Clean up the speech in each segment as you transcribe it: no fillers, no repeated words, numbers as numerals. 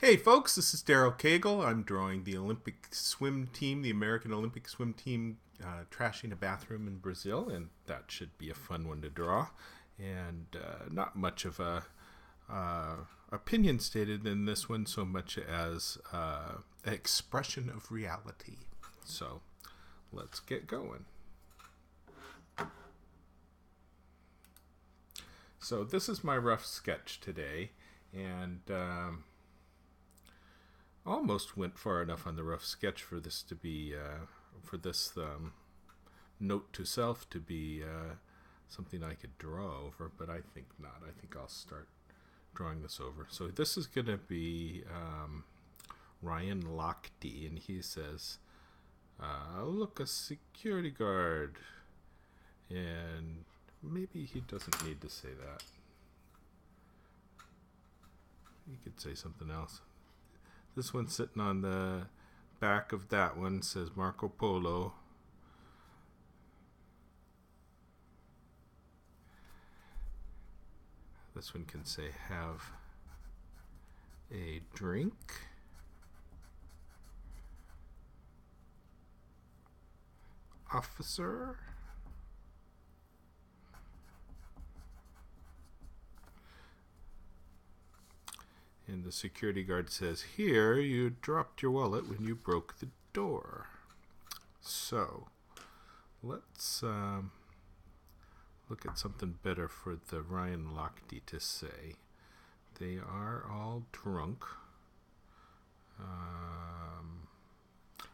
Hey folks, this is Daryl Cagle. I'm drawing the Olympic swim team, the American Olympic swim team, trashing a bathroom in Brazil, and that should be a fun one to draw. And not much of a opinion stated in this one, so much as an expression of reality. So let's get going. So this is my rough sketch today, and almost went far enough on the rough sketch for this to be note to self to be something I could draw over, but I think not. I think I'll start drawing this over. So this is going to be Ryan Lochte, and he says, look, a security guard. And maybe he doesn't need to say that. He could say something else. This one sitting on the back of that one says Marco Polo. This one can say have a drink. Officer. And the security guard says, here, you dropped your wallet when you broke the door. So, let's look at something better for the Ryan Lochte to say. They are all drunk.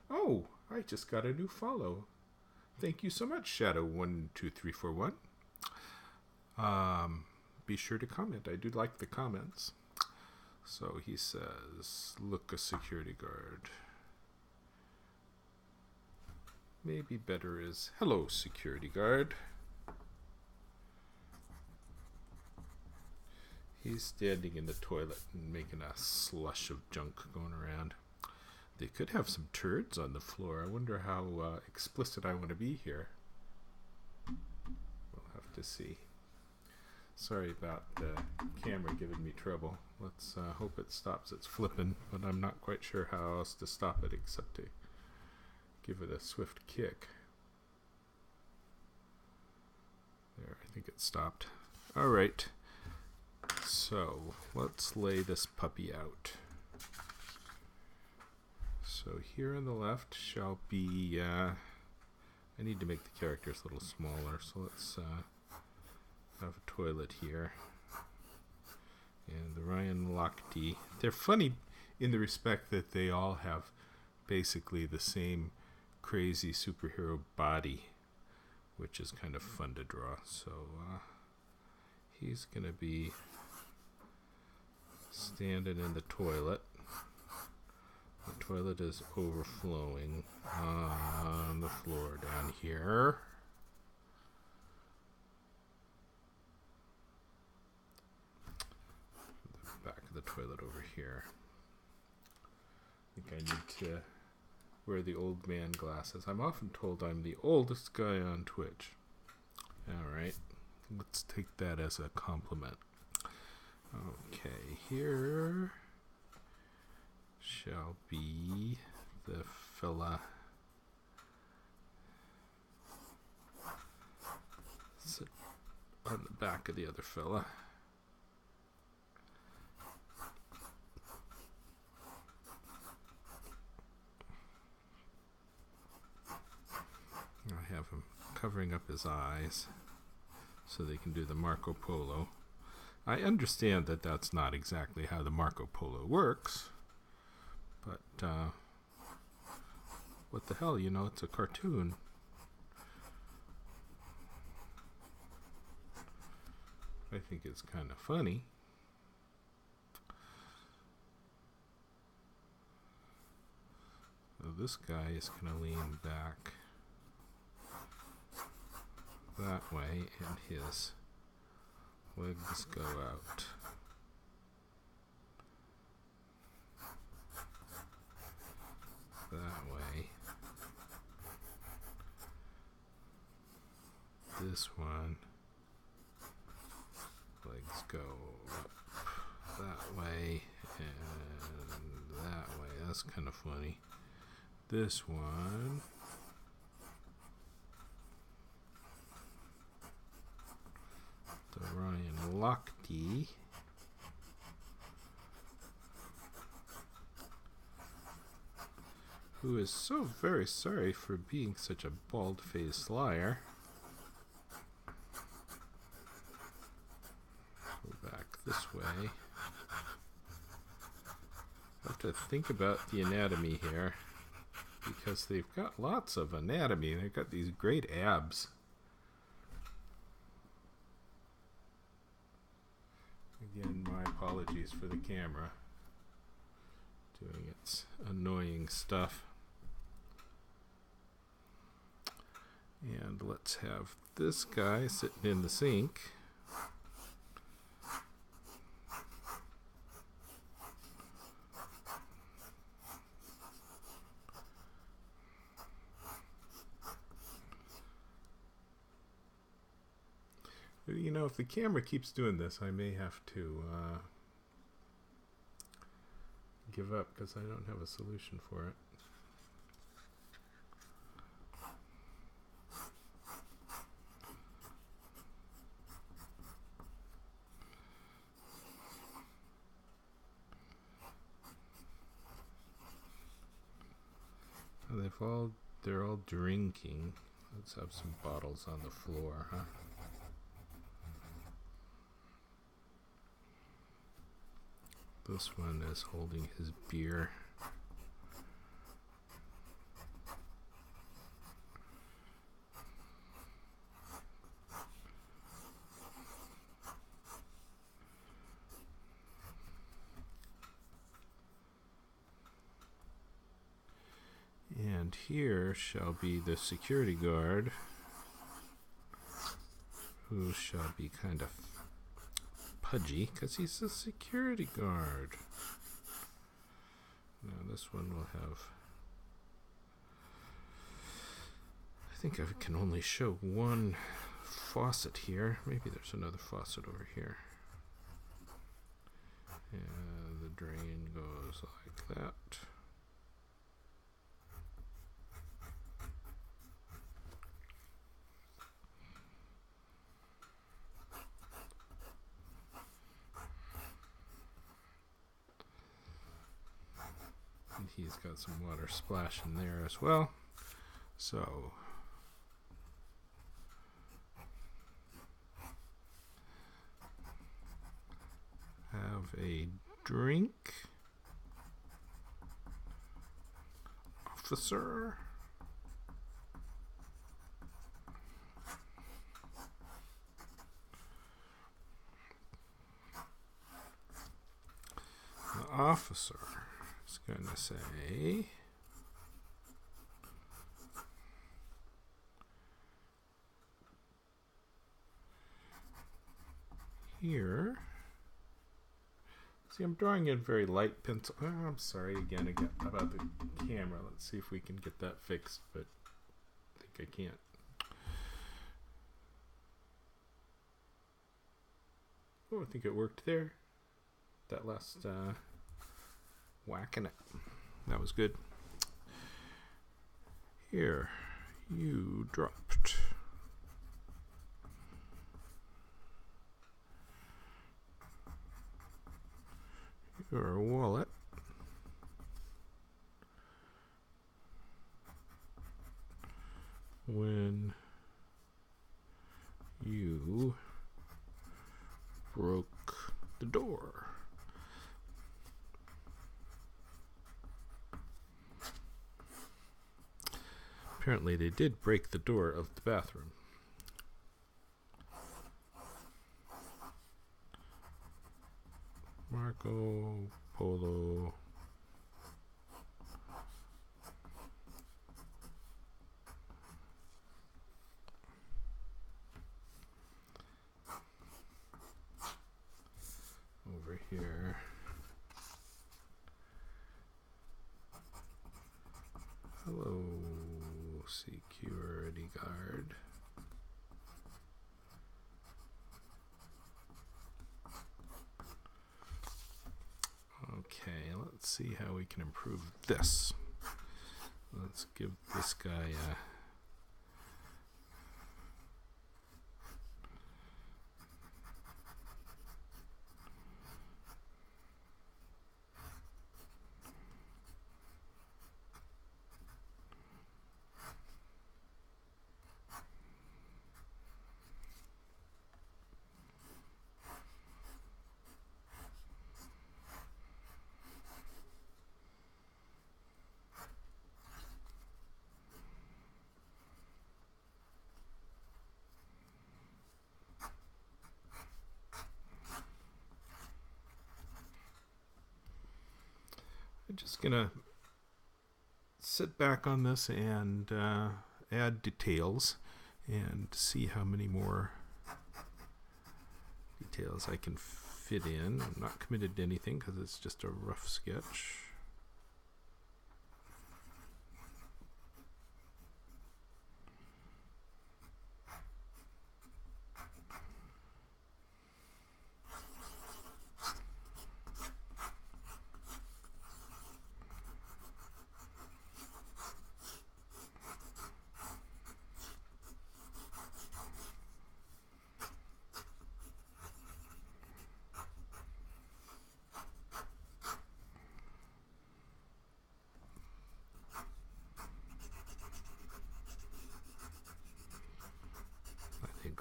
Oh, I just got a new follow. Thank you so much, Shadow12341. Be sure to comment. I do like the comments. So he says, look, a security guard. Maybe better is, hello, security guard. He's standing in the toilet and making a slush of junk going around. They could have some turds on the floor. I wonder how explicit I want to be here. We'll have to see. Sorry about the camera giving me trouble. Let's hope it stops its flipping, but I'm not quite sure how else to stop it except to give it a swift kick. There, I think it stopped. All right, so let's lay this puppy out. So here on the left shall be, I need to make the characters a little smaller, so let's have a toilet here. And the Ryan Lochte, they're funny in the respect that they all have basically the same crazy superhero body, which is kind of fun to draw. So he's going to be standing in the toilet. The toilet is overflowing on the floor down here. Back of the toilet over here. I think I need to wear the old man glasses. I'm often told I'm the oldest guy on Twitch. Alright, let's take that as a compliment. Okay, here shall be the fella sit on the back of the other fella. I have him covering up his eyes so they can do the Marco Polo. I understand that that's not exactly how the Marco Polo works, but what the hell, you know, it's a cartoon. I think it's kind of funny. So this guy is going to lean back that way, and his legs go out. That way. This one, legs go up that way, and that's kind of funny. This one. The Ryan Lochte. Who is so very sorry for being such a bald-faced liar. Go back this way. I have to think about the anatomy here, because they've got lots of anatomy. They've got these great abs. Again, my apologies for the camera doing its annoying stuff. And let's have this guy sitting in the sink. You know, if the camera keeps doing this, I may have to give up because I don't have a solution for it. They're all drinking. Let's have some bottles on the floor, huh? This one is holding his beer. And here shall be the security guard, who shall be kind of pudgy because he's a security guard. Now this one will have, I think I can only show one faucet here. Maybe there's another faucet over here. And the drain goes like that. And he's got some water splashing there as well. So have a drink, officer. The officer is going to say, here. See, I'm drawing in very light pencil. Oh, I'm sorry again about the camera. Let's see if we can get that fixed, but I think I can't. Oh, I think it worked there. That last whacking it. That was good. Here, you dropped your wallet. When you broke the door. Apparently they did break the door of the bathroom. Marco Polo. Over here. Hello, security guard. Okay, let's let's see how we can improve this. Let's give this guy a I'm just gonna sit back on this and add details and see how many more details I can fit in. I'm not committed to anything because it's just a rough sketch.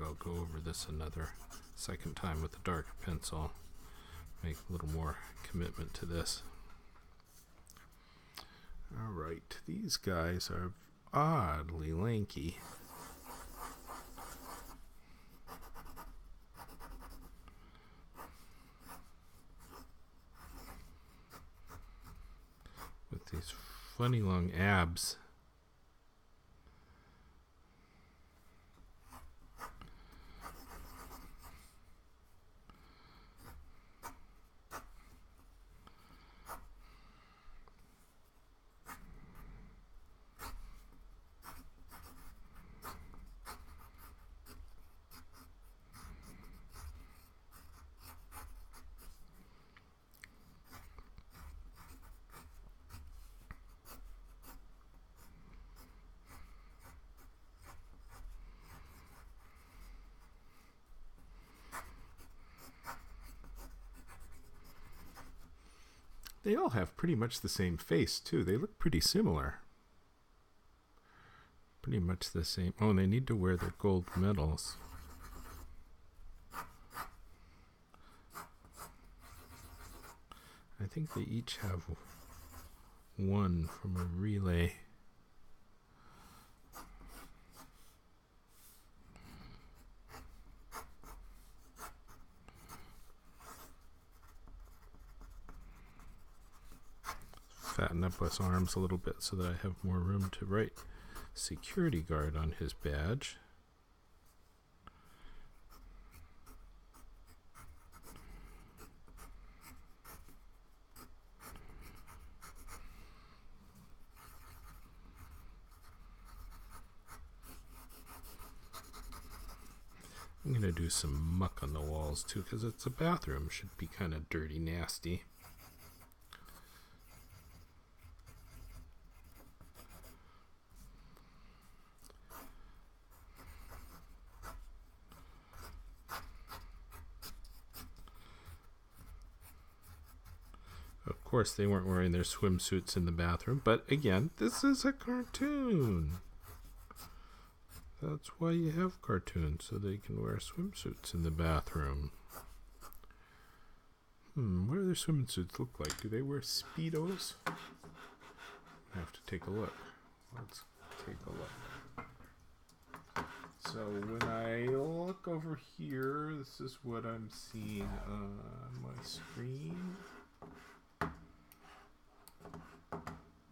I'll go over this another second time with a dark pencil, make a little more commitment to this. Alright, these guys are oddly lanky. With these funny long abs. They all have pretty much the same face, too. They look pretty similar. Pretty much the same. Oh, and they need to wear their gold medals. I think they each have one from a relay. Fatten up his arms a little bit so that I have more room to write security guard on his badge. I'm going to do some muck on the walls too because it's a bathroom. Should be kind of dirty, nasty. Of course, they weren't wearing their swimsuits in the bathroom, but again, this is a cartoon. That's why you have cartoons, so they can wear swimsuits in the bathroom. What do their swimsuits look like? Do they wear Speedos? I have to take a look. Let's take a look. So when I look over here, this is what I'm seeing on my screen.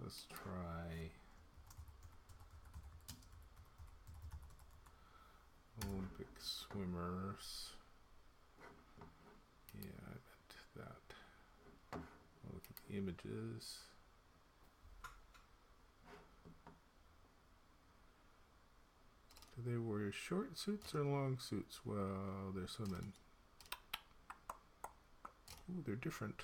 Let's try Olympic swimmers. Yeah, I bet that. I'll look at the images. Do they wear short suits or long suits while they're swimming? Ooh, they're different.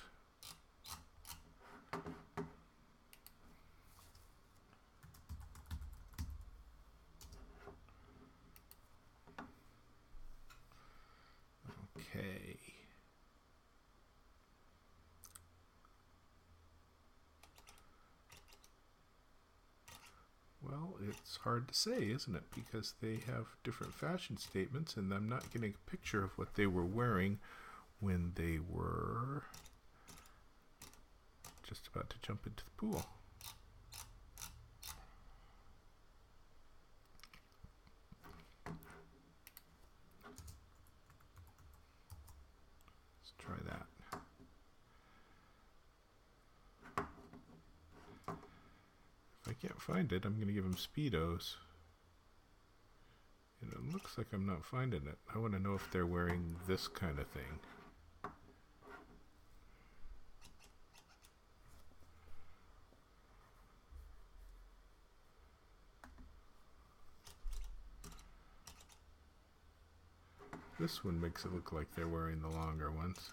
it's hard to say, isn't it? Because they have different fashion statements, and I'm not getting a picture of what they were wearing when they were just about to jump into the pool. Let's try that. If I can't find it, I'm going to give them Speedos. And it looks like I'm not finding it. I want to know if they're wearing this kind of thing. This one makes it look like they're wearing the longer ones.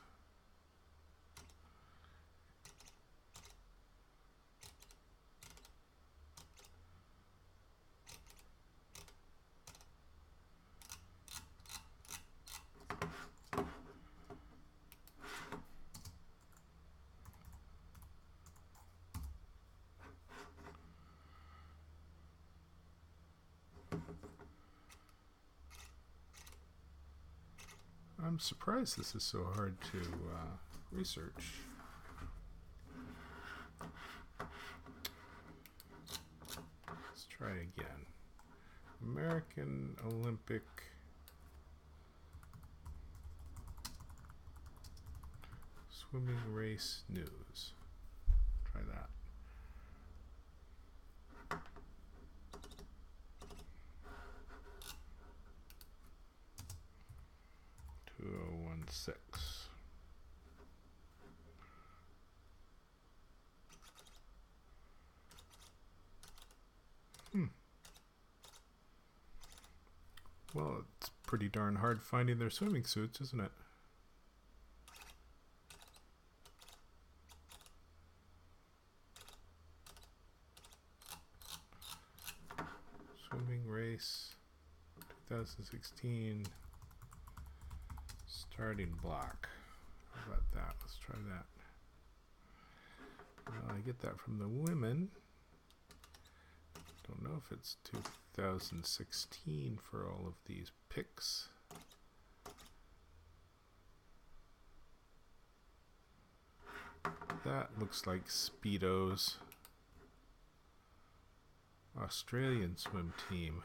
I'm surprised this is so hard to research. Let's try again. American Olympic Swimming Race News. Try that. 2016. Well, it's pretty darn hard finding their swimming suits, isn't it? Swimming race 2016 starting block. How about that? Let's try that. Well, I get that from the women. Don't know if it's 2016 for all of these pics. That looks like Speedos. Australian swim team.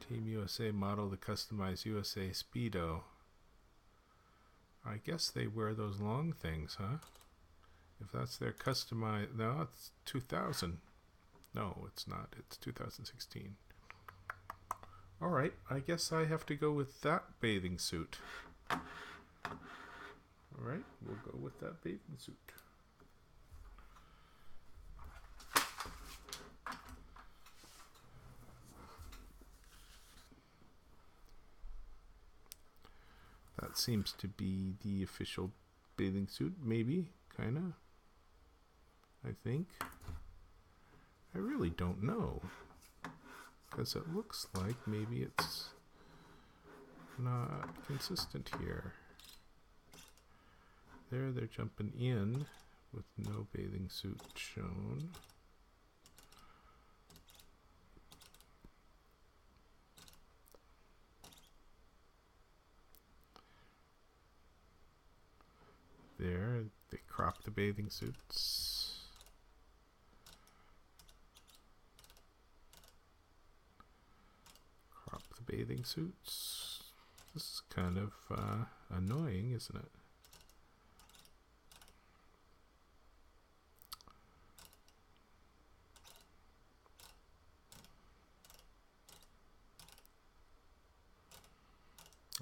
Team USA model the customized USA Speedo. I guess they wear those long things, huh? If that's their customized... No, it's 2000. No, it's not. It's 2016. Alright, I guess I have to go with that bathing suit. Alright, we'll go with that bathing suit. That seems to be the official bathing suit, maybe, kinda. I think. I really don't know. Because it looks like maybe it's not consistent here. There, they're jumping in with no bathing suit shown. There, they crop the bathing suits. Crop the bathing suits. This is kind of annoying, isn't it?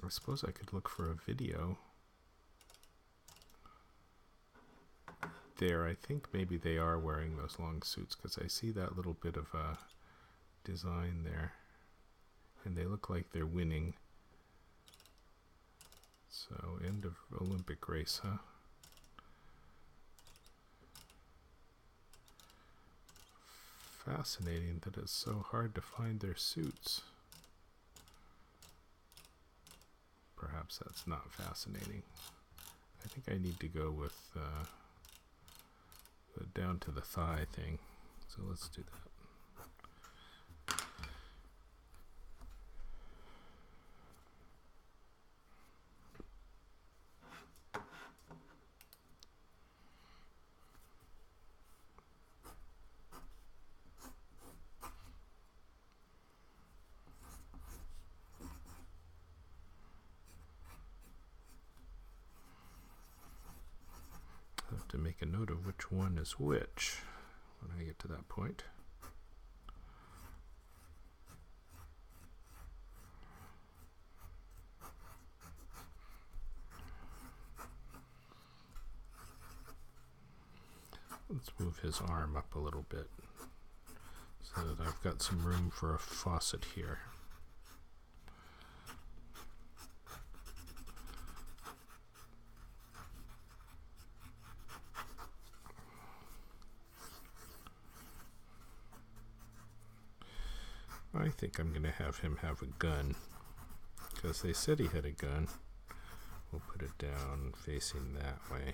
I suppose I could look for a video. There, I think maybe they are wearing those long suits because I see that little bit of a design there. And they look like they're winning. So, end of Olympic race, huh? Fascinating that it's so hard to find their suits. Perhaps that's not fascinating. I think I need to go with down to the thigh thing. So let's do that. I have to make a note of which one is which when I get to that point. Let's move his arm up a little bit so that I've got some room for a faucet here. I think I'm going to have him have a gun, because they said he had a gun. We'll put it down facing that way.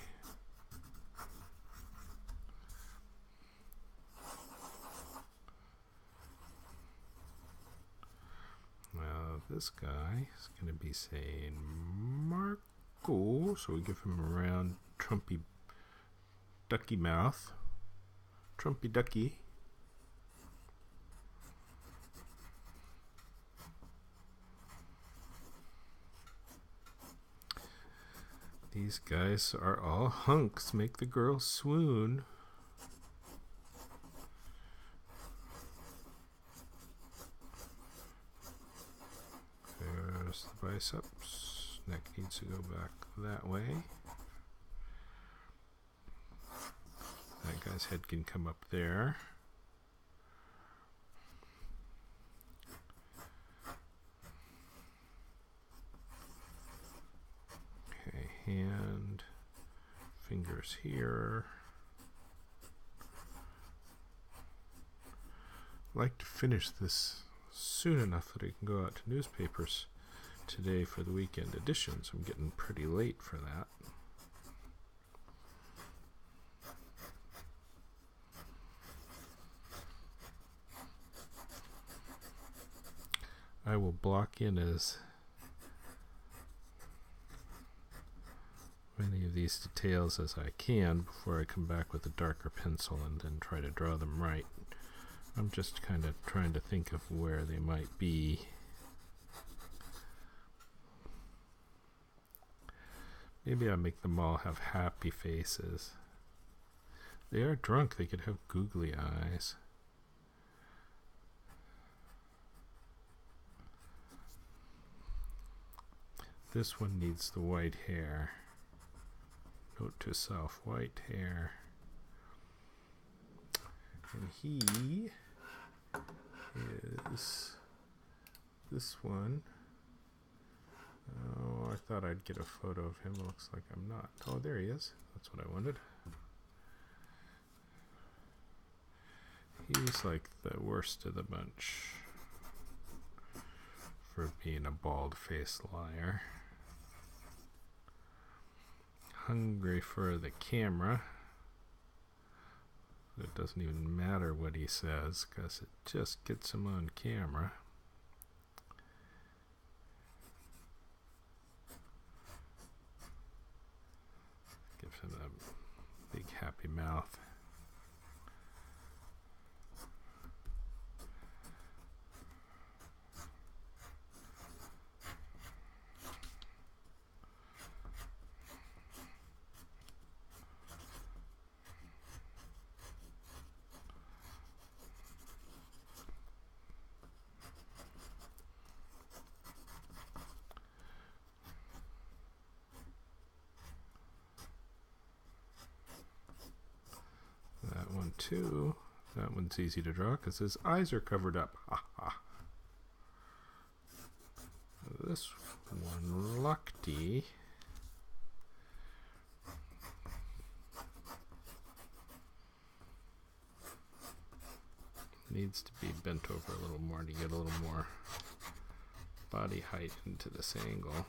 Now this guy is going to be saying Marco, so we give him a round Trumpy ducky mouth. Trumpy ducky. These guys are all hunks, make the girl swoon. There's the biceps. Neck needs to go back that way. That guy's head can come up there. Okay, hand, fingers here. I'd like to finish this soon enough that I can go out to newspapers today for the weekend editions. I'm getting pretty late for that. I will block in as many of these details as I can before I come back with a darker pencil and then try to draw them right. I'm just kind of trying to think of where they might be. Maybe I'll make them all have happy faces. They are drunk, they could have googly eyes. This one needs the white hair. Note to self, white hair. And he is this one. Oh, I thought I'd get a photo of him. Looks like I'm not. Oh, there he is. That's what I wanted. He's like the worst of the bunch for being a bald-faced liar. Hungry for the camera. It doesn't even matter what he says because it just gets him on camera. Gives him a big happy mouth. Too. That one's easy to draw because his eyes are covered up. Ha ha. This one, Lucky. Needs to be bent over a little more to get a little more body height into this angle.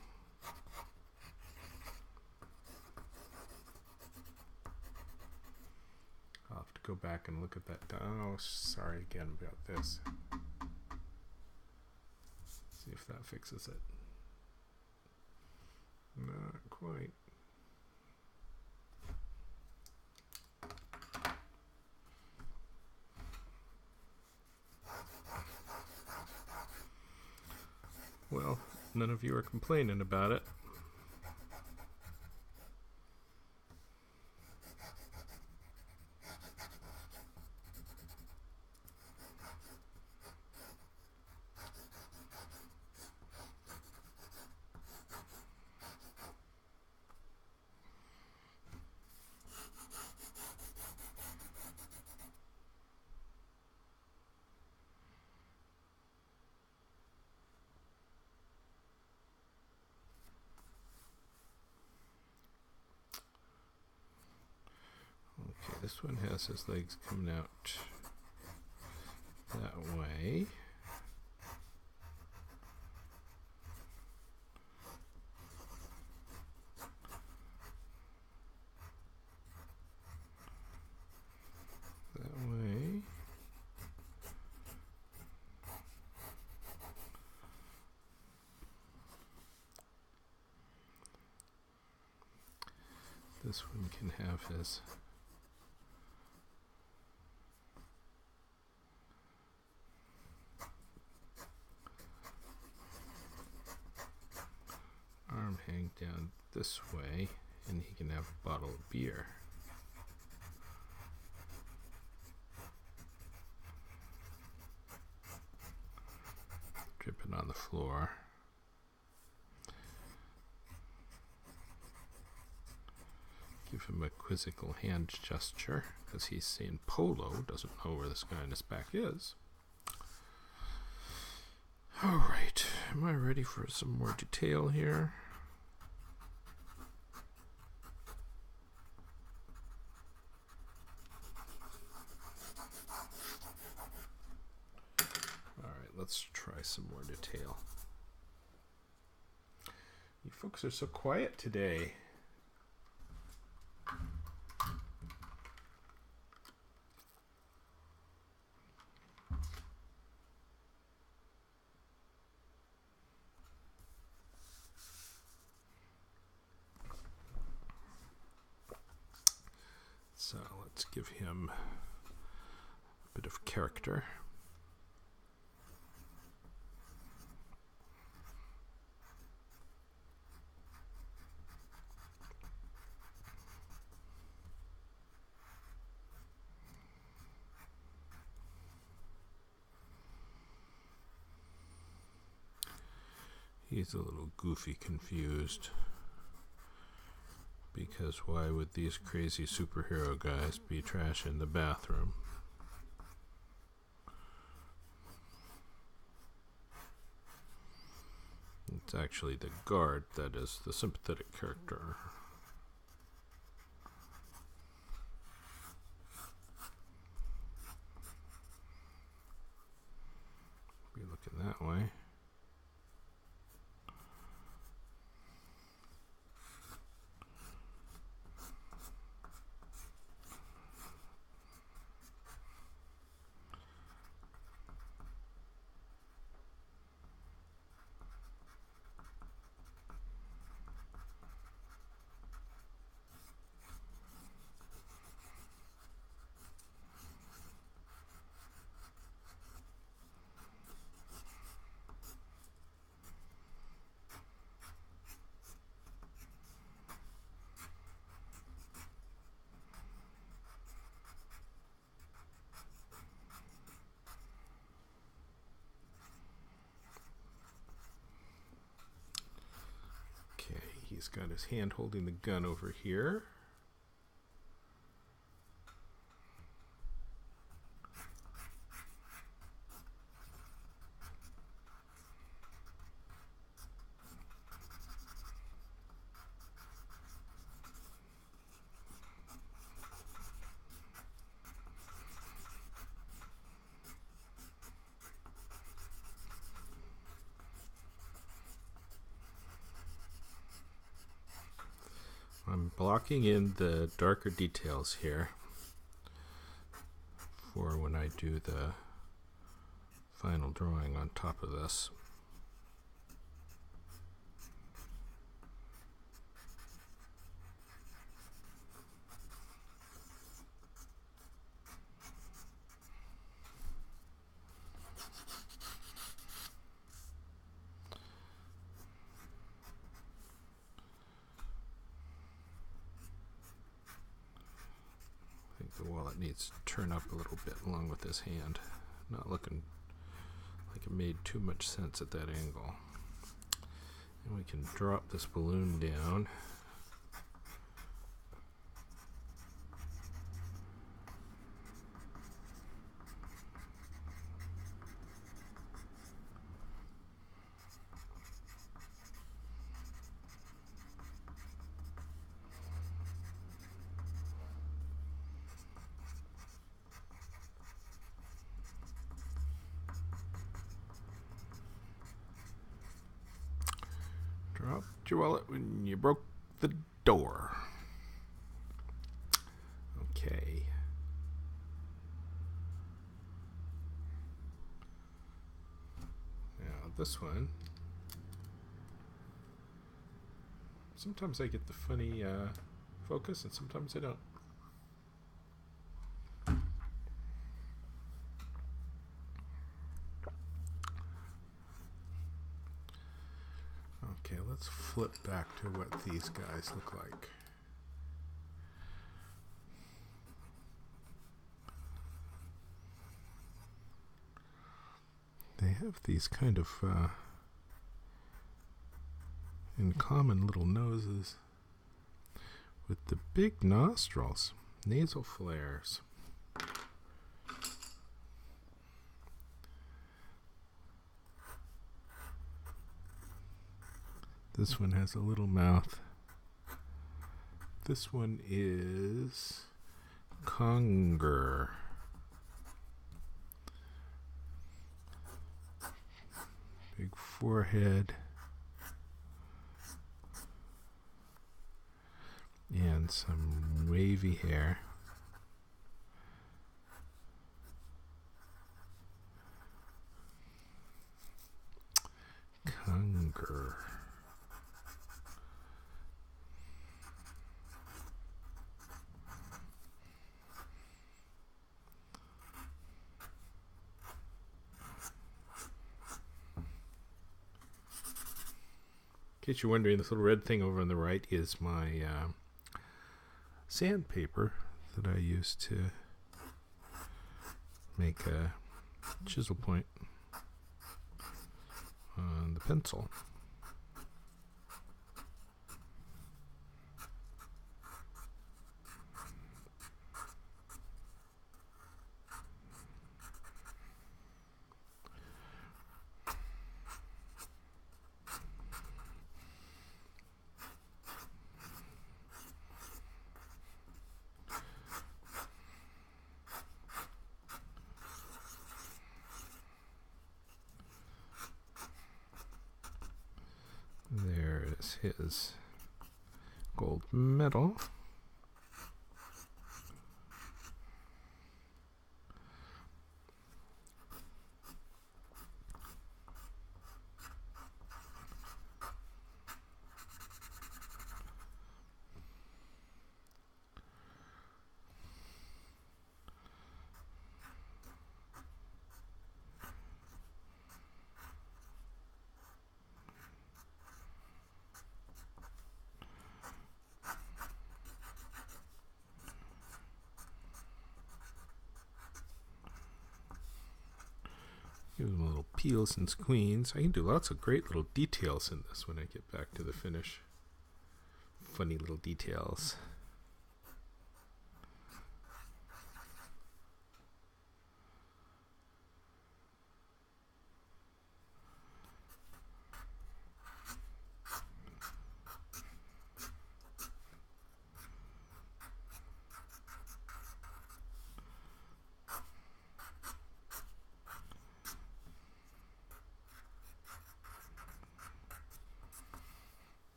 go back and look at that. Oh, sorry again about this. See if that fixes it. Not quite. Well, none of you are complaining about it. Okay, this one has his legs coming out that way. That way. This one can have his arm hang down this way, and he can have a bottle of beer. Dripping on the floor. Give him a quizzical hand gesture, because he's saying polo, doesn't know where this guy in his back is. Alright, am I ready for some more detail here? Alright, let's try some more detail. You folks are so quiet today. So let's give him a bit of character. He's a little goofy confused. Because why would these crazy superhero guys be trashing the bathroom? It's actually the guard that is the sympathetic character. Be looking that way. He's got his hand holding the gun over here. I'm blocking in the darker details here for when I do the final drawing on top of this. The wallet needs to turn up a little bit along with this hand. Not looking like it made too much sense at that angle. And we can drop this balloon down. Dropped your wallet when you broke the door. Okay. Now this one. Sometimes I get the funny focus and sometimes I don't. Okay, let's flip back to what these guys look like. They have these kind of in common little noses with the big nostrils, nasal flares. This one has a little mouth. This one is conger. Big forehead. And some wavy hair. Conger. In case you're wondering, this little red thing over on the right is my sandpaper that I use to make a chisel point on the pencil. There is his gold medal. Give them little peels and squeens. I can do lots of great little details in this when I get back to the finish. Funny little details.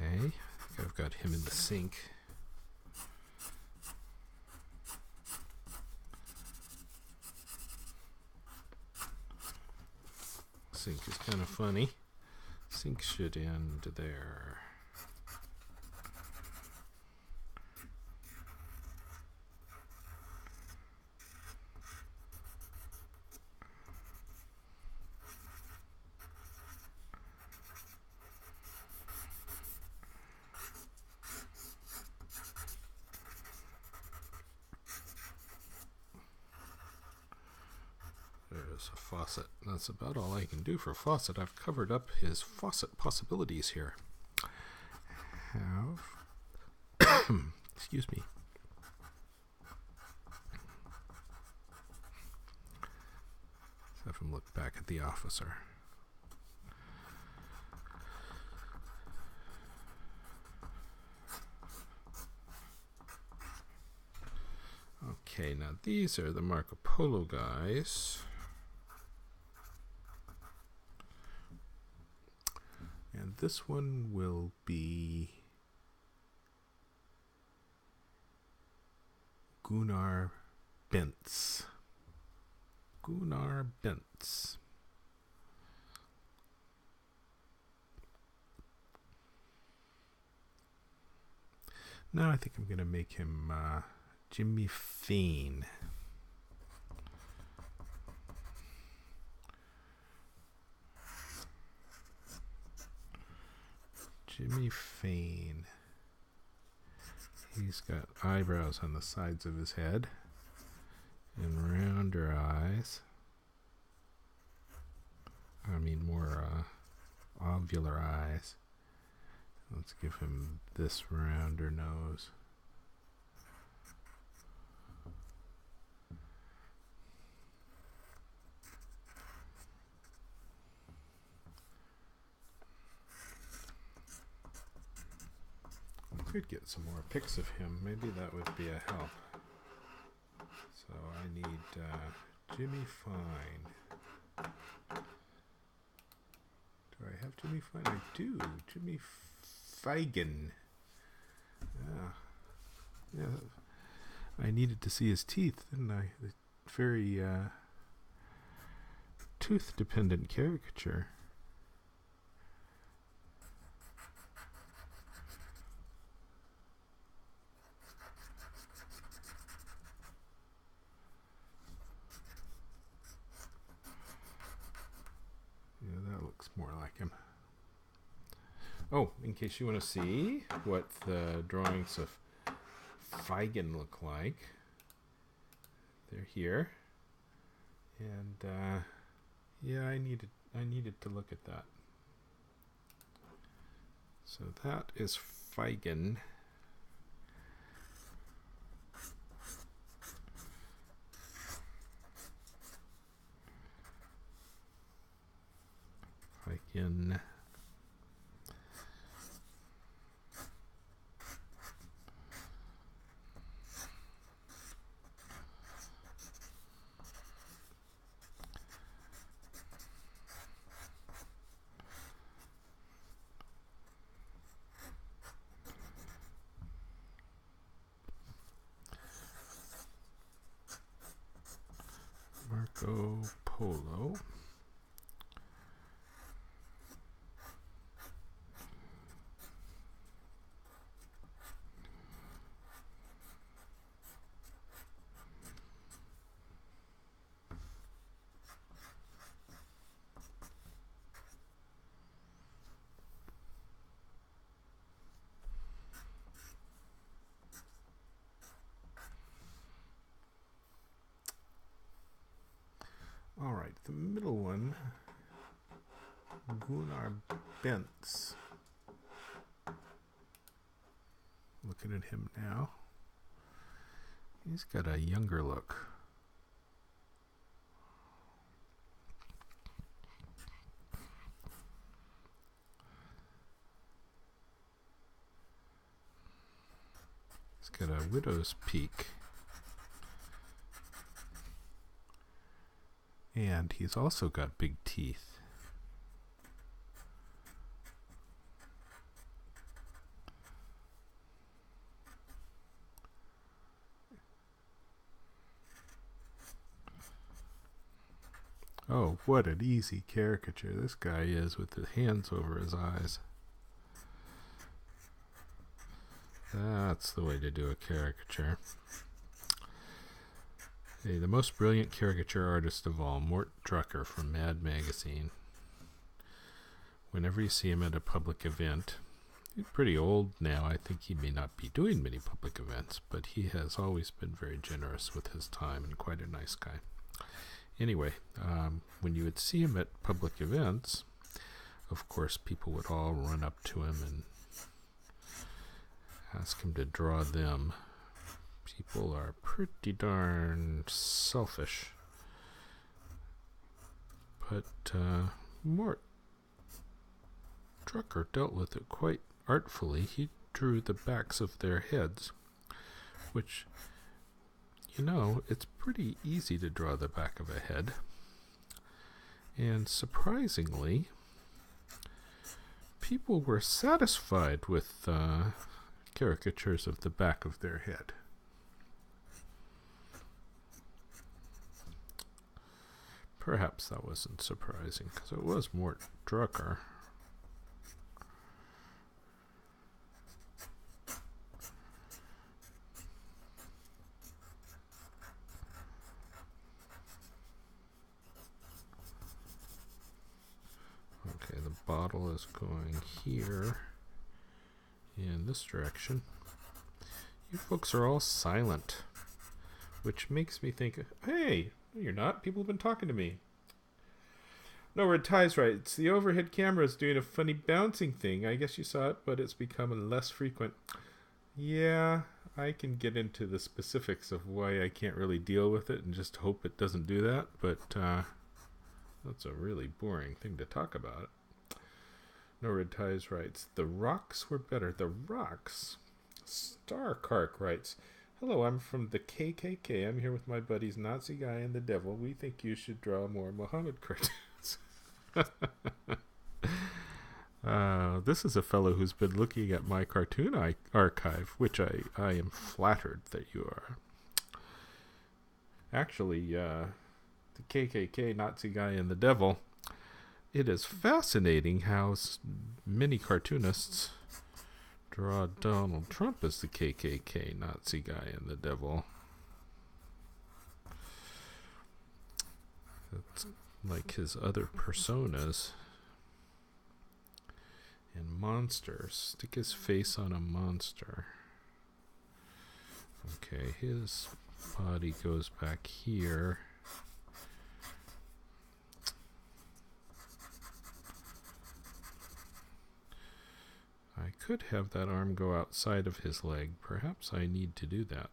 Okay, I've got him in the sink. sink is kind of funny. Sink should end there. There's a faucet. That's about all I can do for faucet. I've covered up his faucet possibilities here. Excuse me. Let's have him look back at the officer. Okay, now these are the Marco Polo guys. And this one will be Gunnar Bentz. Gunnar Bentz. Now I think I'm going to make him Jimmy Fain. Jimmy Fain. He's got eyebrows on the sides of his head and rounder eyes. I mean more ovular eyes. Let's give him this rounder nose. Could get some more pics of him. Maybe that would be a help. So I need Jimmy Fine. Do I have Jimmy Fine? I do. Jimmy Feigen. Yeah. I needed to see his teeth, didn't I? Very tooth-dependent caricature. More like him. Oh, in case you want to see what the drawings of Feigen look like, they're here. And yeah, I needed to look at that. So that is Feigen. Feigen. Marco Polo. All right, the middle one, Gunnar Bentz. Looking at him now. He's got a younger look. He's got a widow's peak. And he's also got big teeth. Oh, what an easy caricature this guy is with his hands over his eyes. That's the way to do a caricature. Hey, the most brilliant caricature artist of all, Mort Drucker from Mad Magazine. Whenever you see him at a public event, he's pretty old now. I think he may not be doing many public events, but he has always been very generous with his time and quite a nice guy. Anyway, when you would see him at public events, of course, people would all run up to him and ask him to draw them. People are pretty darn selfish. But Mort Drucker dealt with it quite artfully. He drew the backs of their heads, which, you know, it's pretty easy to draw the back of a head. And surprisingly, people were satisfied with caricatures of the back of their head. Perhaps that wasn't surprising, because it was Mort Drucker. Okay, the bottle is going here in this direction. You folks are all silent, which makes me think, hey, no, you're not. People have been talking to me. No, Red Tie's right. It's the overhead camera is doing a funny bouncing thing. I guess you saw it, but it's becoming less frequent. Yeah, I can get into the specifics of why I can't really deal with it and just hope it doesn't do that, but that's a really boring thing to talk about. No, Red Tie's writes, the rocks were better. The rocks? Starkark writes, hello, I'm from the KKK. I'm here with my buddies Nazi Guy and the Devil. We think you should draw more Muhammad cartoons. This is a fellow who's been looking at my cartoon archive, which I am flattered that you are. Actually, the KKK, Nazi Guy and the Devil, it is fascinating how many cartoonists draw Donald Trump as the KKK, Nazi Guy and the Devil. It's like his other personas. And monsters. Stick his face on a monster. Okay, his body goes back here. I could have that arm go outside of his leg. Perhaps I need to do that.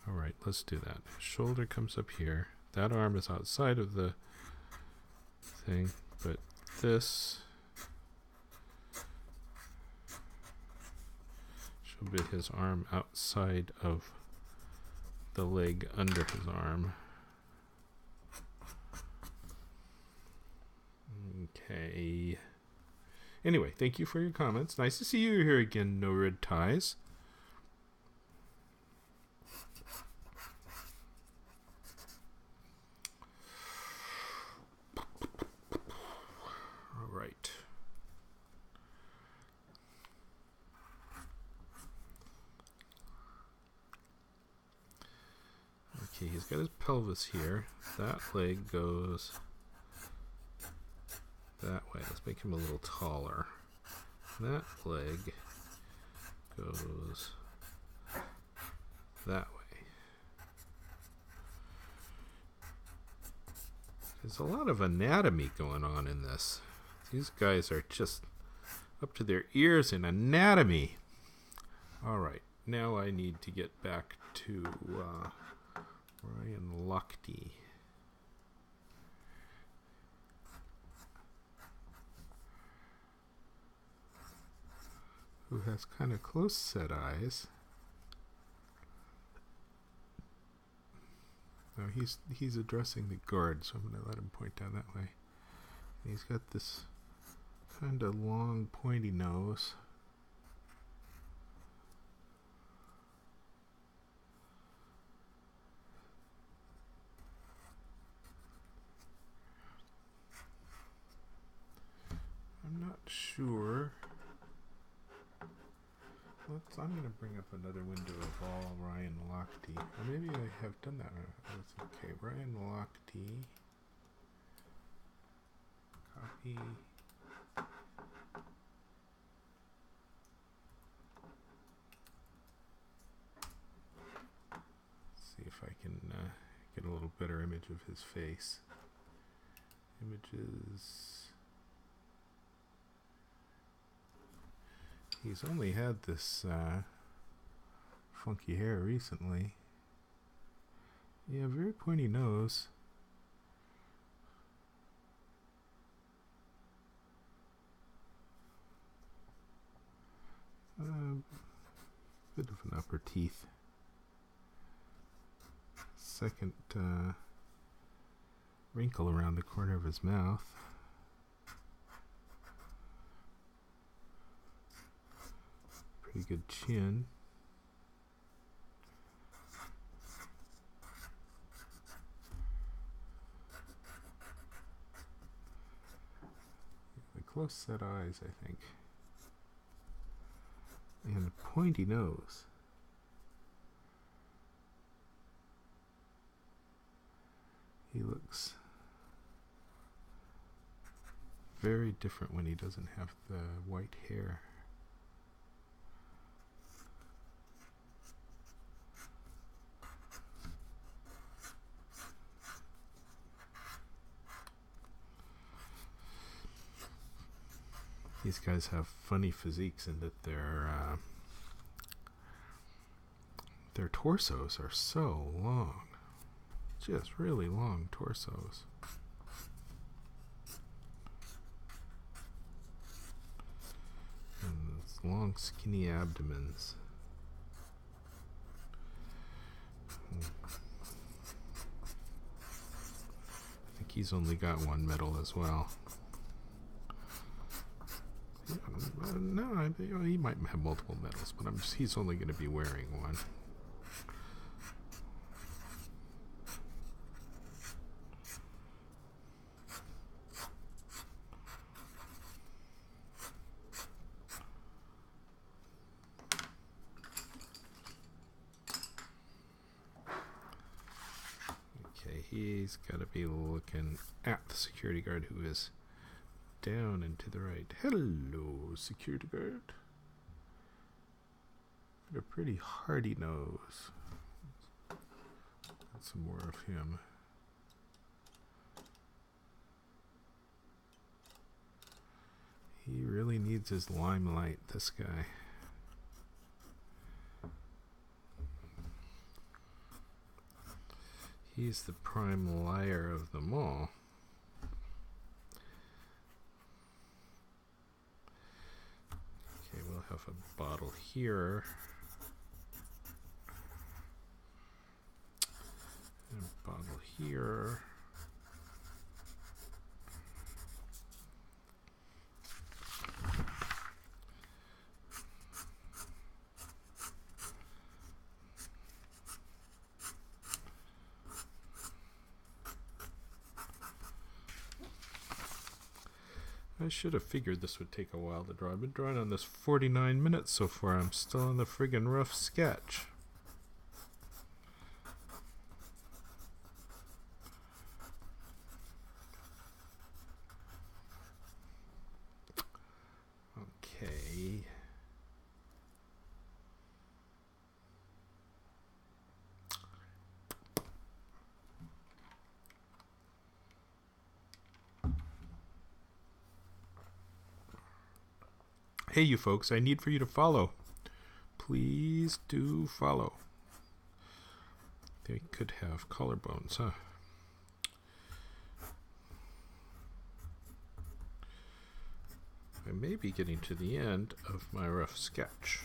Alright, let's do that. His shoulder comes up here. That arm is outside of the thing, but this should be his arm outside of the leg under his arm. Okay. Anyway, thank you for your comments. Nice to see you here again, No Red Ties. All right. Okay, he's got his pelvis here. That leg goes that way. Let's make him a little taller. That leg goes that way. There's a lot of anatomy going on in this. These guys are just up to their ears in anatomy. Alright, now I need to get back to Ryan Lochte. Who has kind of close set eyes. No, he's addressing the guard, so I'm going to let him point down that way. And he's got this kind of long, pointy nose. sure. I'm going to bring up another window of all Ryan Lochte. Or maybe I have done that. That's okay. Ryan Lochte. Copy. See if I can get a little better image of his face. Images. He's only had this funky hair recently. Yeah, very pointy nose. Bit of an upper teeth. Second wrinkle around the corner of his mouth. Pretty good chin. The close set eyes, I think. And a pointy nose. He looks very different when he doesn't have the white hair. These guys have funny physiques in that their torsos are so long. Just really long torsos. And those long skinny abdomens. I think he's only got one medal as well. No, he might have multiple medals, but he's only going to be wearing one. Okay, he's got to be looking at the security guard who is down and to the right. Hello, security guard. Got a pretty hardy nose. Got some more of him. He really needs his limelight, this guy. He's the prime liar of them all. We'll have a bottle here. And a bottle here. I should have figured this would take a while to draw. I've been drawing on this 49 minutes so far. I'm still on the friggin' rough sketch. Okay. Hey, you folks, I need for you to follow. Please do follow. They could have collarbones, huh? I may be getting to the end of my rough sketch.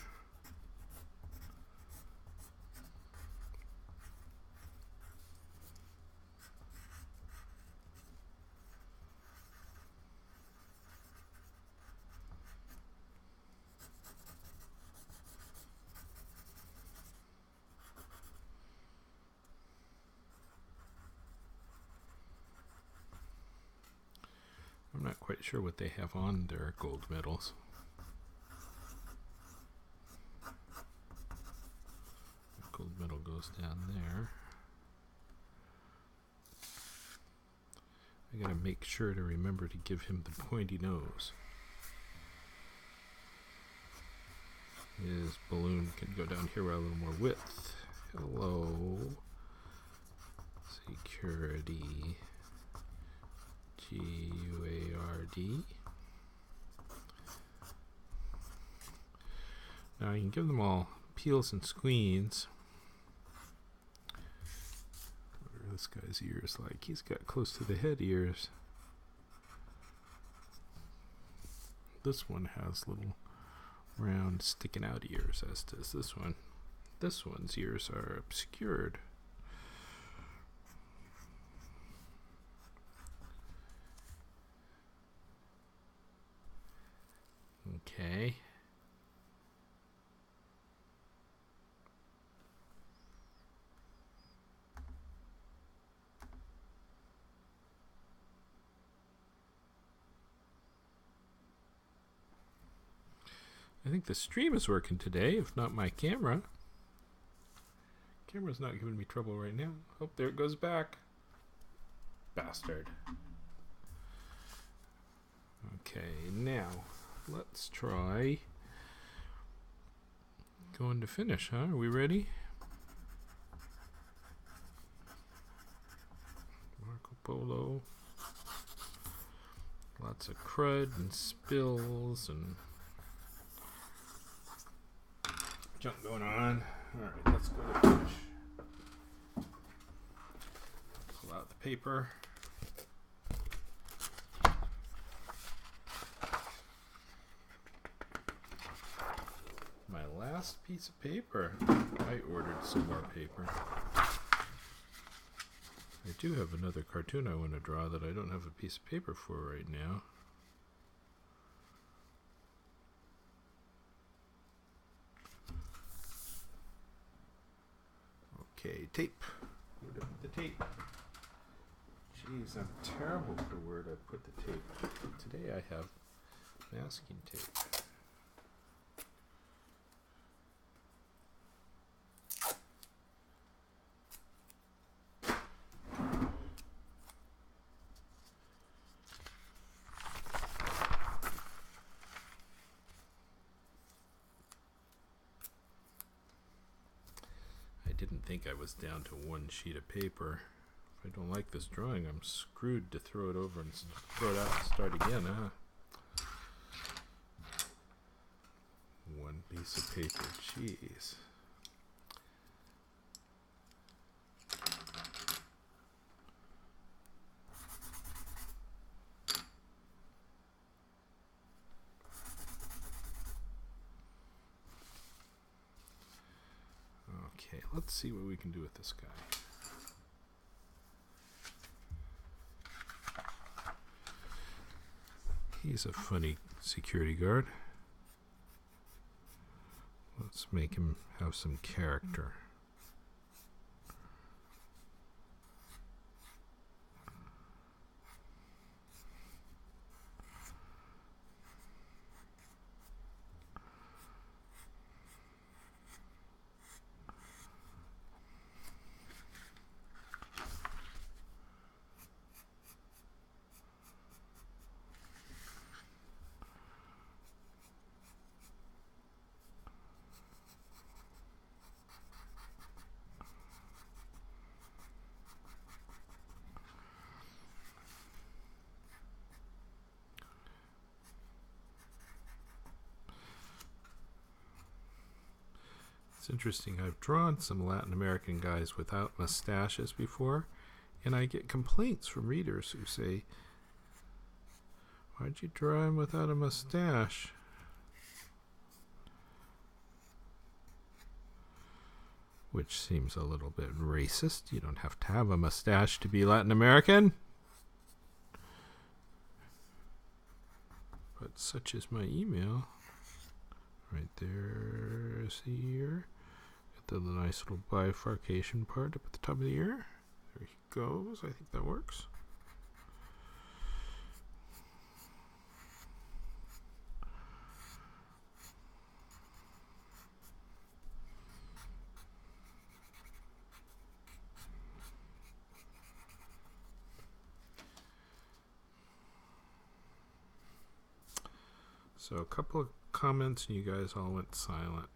I'm not quite sure what they have on their gold medals. The gold medal goes down there. I gotta make sure to remember to give him the pointy nose. His balloon can go down here with a little more width. Hello. Security. G-U-A-R-D. Now you can give them all peels and squeens. What are this guy's ears like? He's got close to the head ears. This one has little round sticking out ears, as does this one. This one's ears are obscured. Okay. I think the stream is working today, if not my camera. Camera's not giving me trouble right now. Oh, there it goes back. Bastard. Okay, now let's try going to finish, huh? Are we ready? Marco Polo. Lots of crud and spills and junk going on. Alright, let's go to finish. Pull out the paper. My last piece of paper. I ordered some more paper. I do have another cartoon I want to draw that I don't have a piece of paper for right now. Okay, tape. Where did I put the tape? Jeez, I'm terrible for where I put the tape. Today I have masking tape. Didn't think I was down to one sheet of paper. If I don't like this drawing, I'm screwed to throw it over and throw it out and start again, huh? One piece of paper, jeez. Okay, let's see what we can do with this guy. He's a funny security guard. Let's make him have some character. It's interesting, I've drawn some Latin American guys without mustaches before, and I get complaints from readers who say, "Why'd you draw him without a mustache?" Which seems a little bit racist. You don't have to have a mustache to be Latin American. But such is my email. Right there's the ear. Got the nice little bifurcation part up at the top of the ear. There he goes. I think that works. So a couple of comments and you guys all went silent.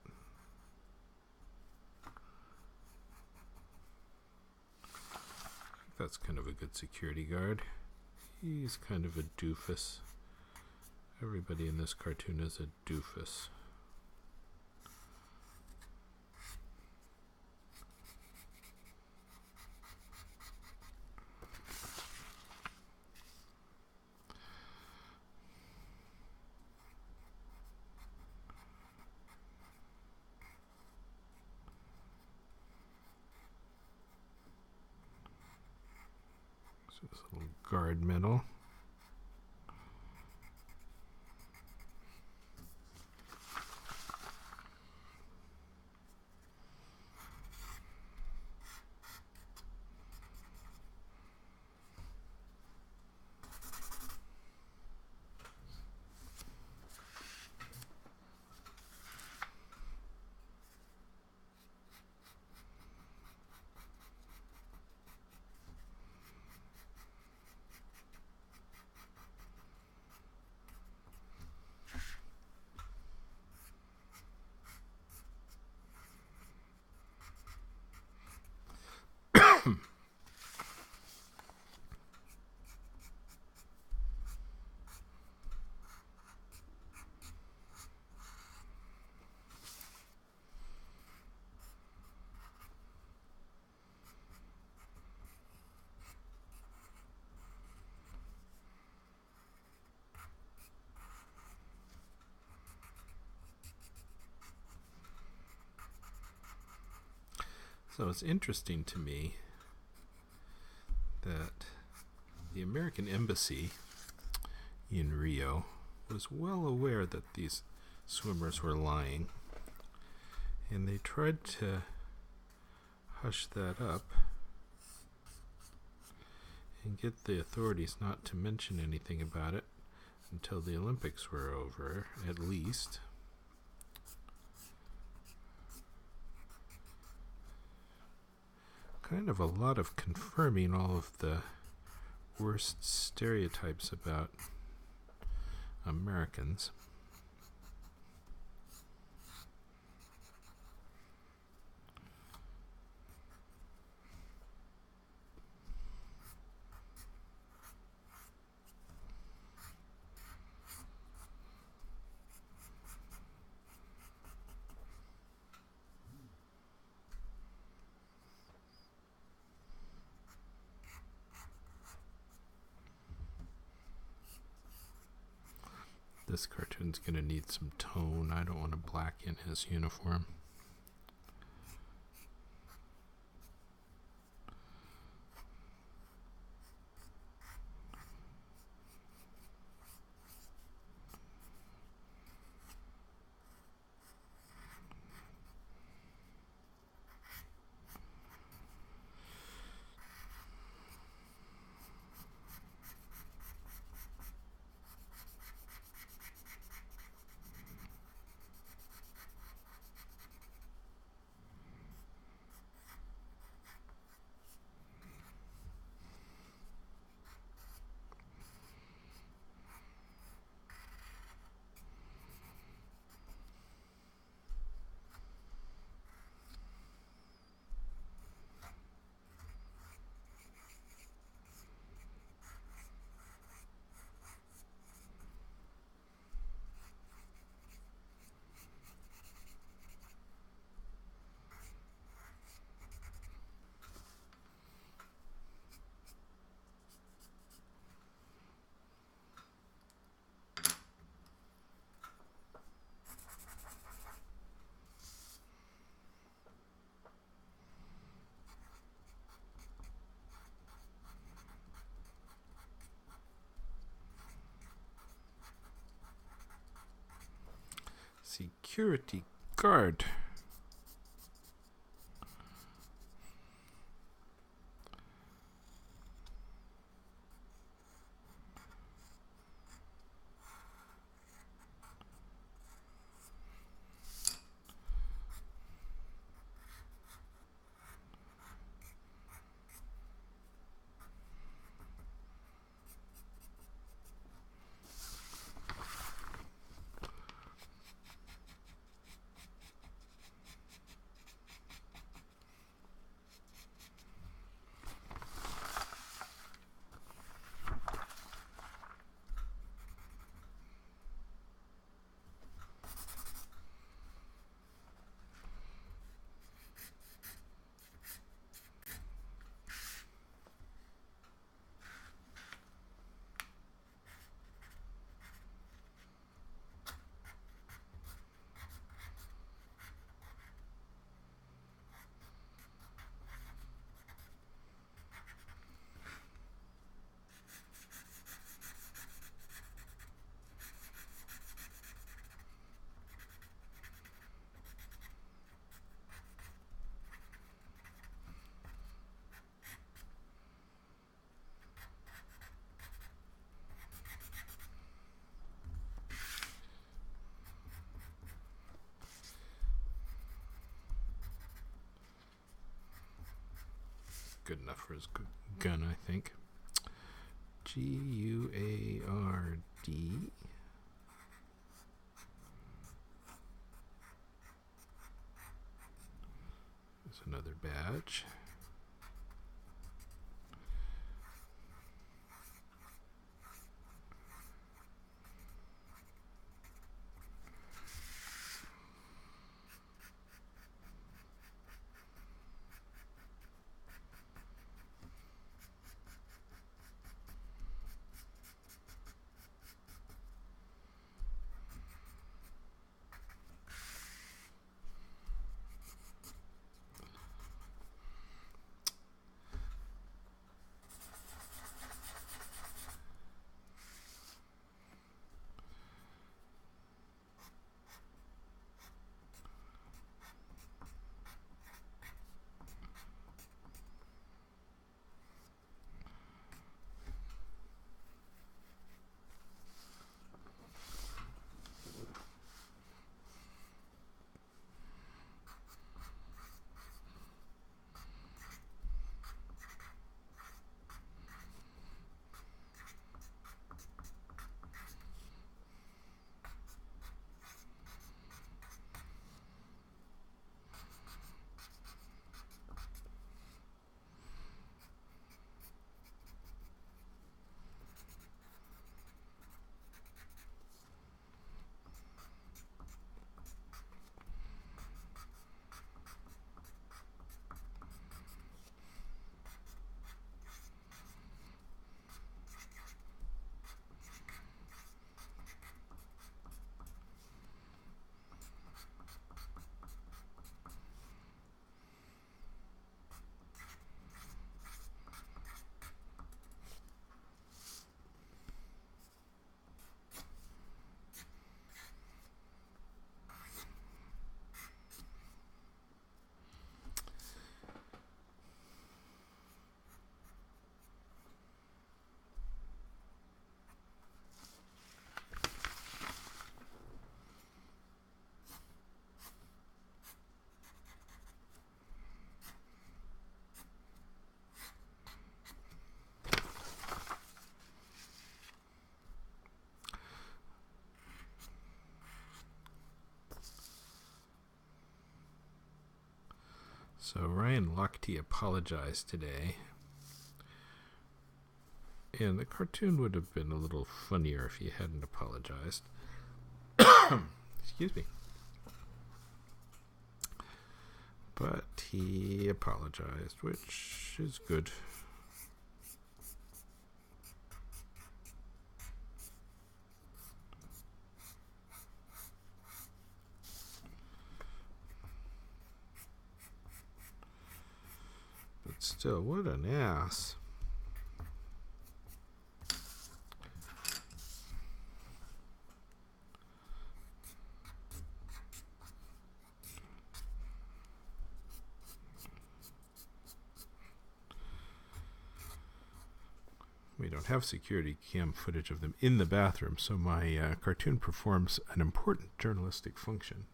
That's kind of a good security guard. He's kind of a doofus. Everybody in this cartoon is a doofus. So this little guard medal. So it's interesting to me that the American embassy in Rio was well aware that these swimmers were lying, and they tried to hush that up and get the authorities not to mention anything about it until the Olympics were over, at least. Kind of a lot of confirming all of the worst stereotypes about Americans. This cartoon's going to need some tone. I don't want to blacken his uniform. Security guard. good enough for his gun, I think. Guard. There's another badge. So Ryan Lochte apologized today. And the cartoon would have been a little funnier if he hadn't apologized. Excuse me. But he apologized, which is good. But still, what an ass. We don't have security cam footage of them in the bathroom, so my cartoon performs an important journalistic function.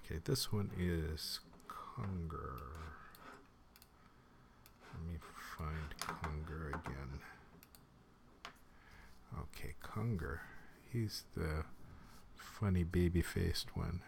Okay, this one is Conger. Let me find Conger again. Okay, Conger. He's the funny baby-faced one.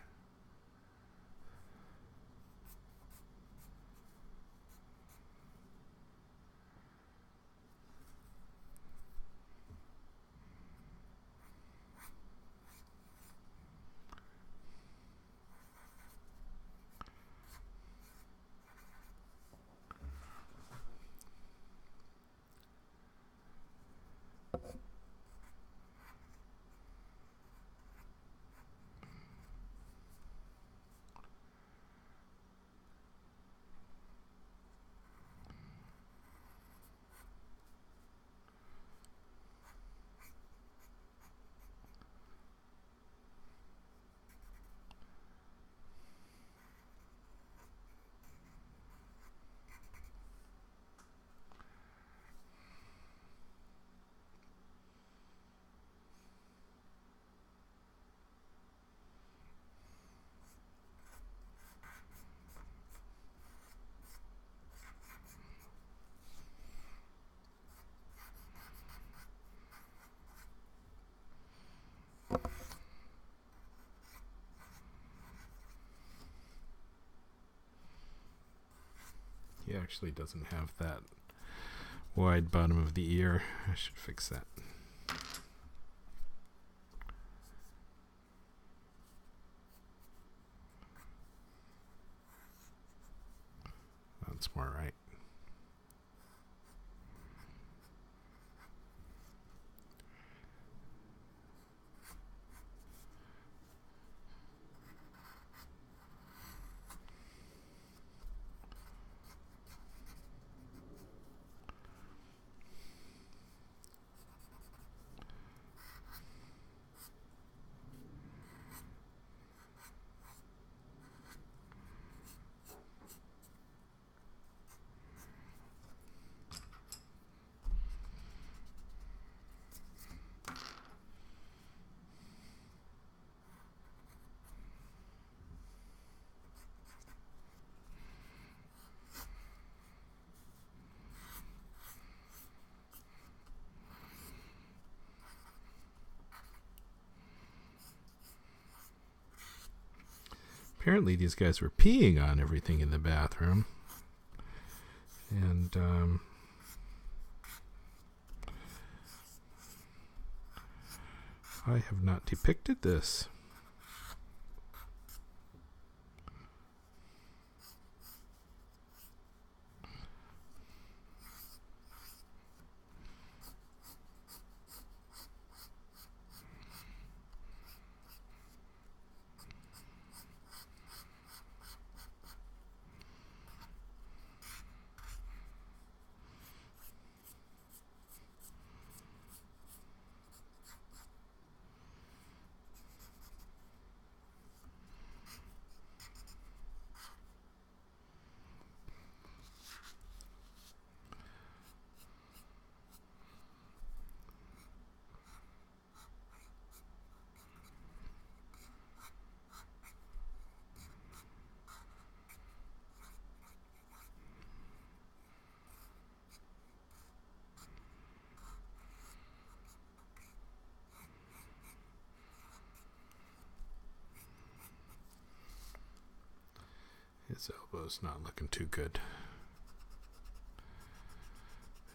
He actually doesn't have that wide bottom of the ear. I should fix that. That's more right. Apparently these guys were peeing on everything in the bathroom. And I have not depicted this. His elbow's not looking too good.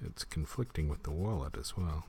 It's conflicting with the wallet as well.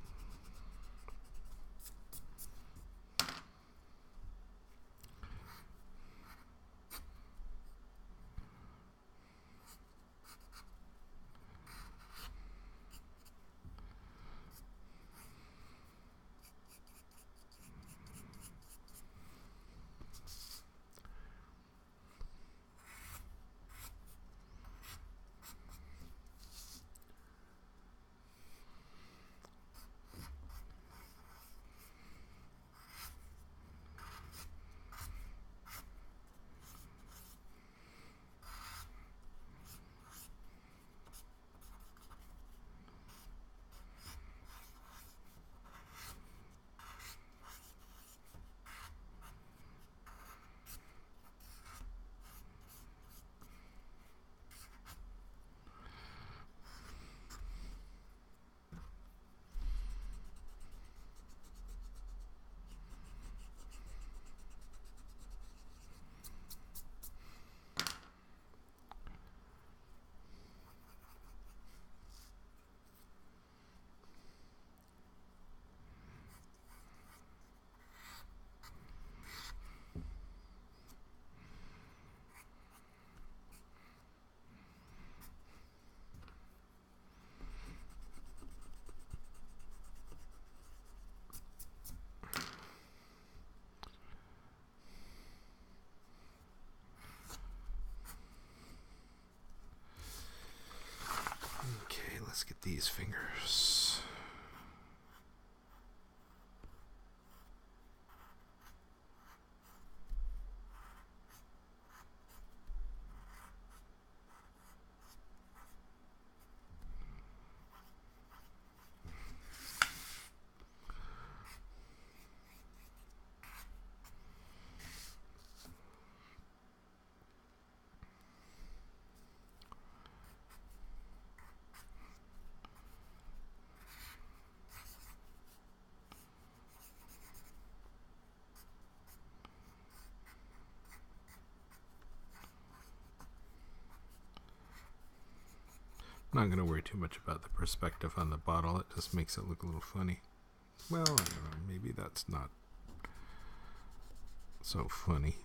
Let's get these fingers. I'm not going to worry too much about the perspective on the bottle. It just makes it look a little funny. Well, I don't know. Maybe that's not so funny.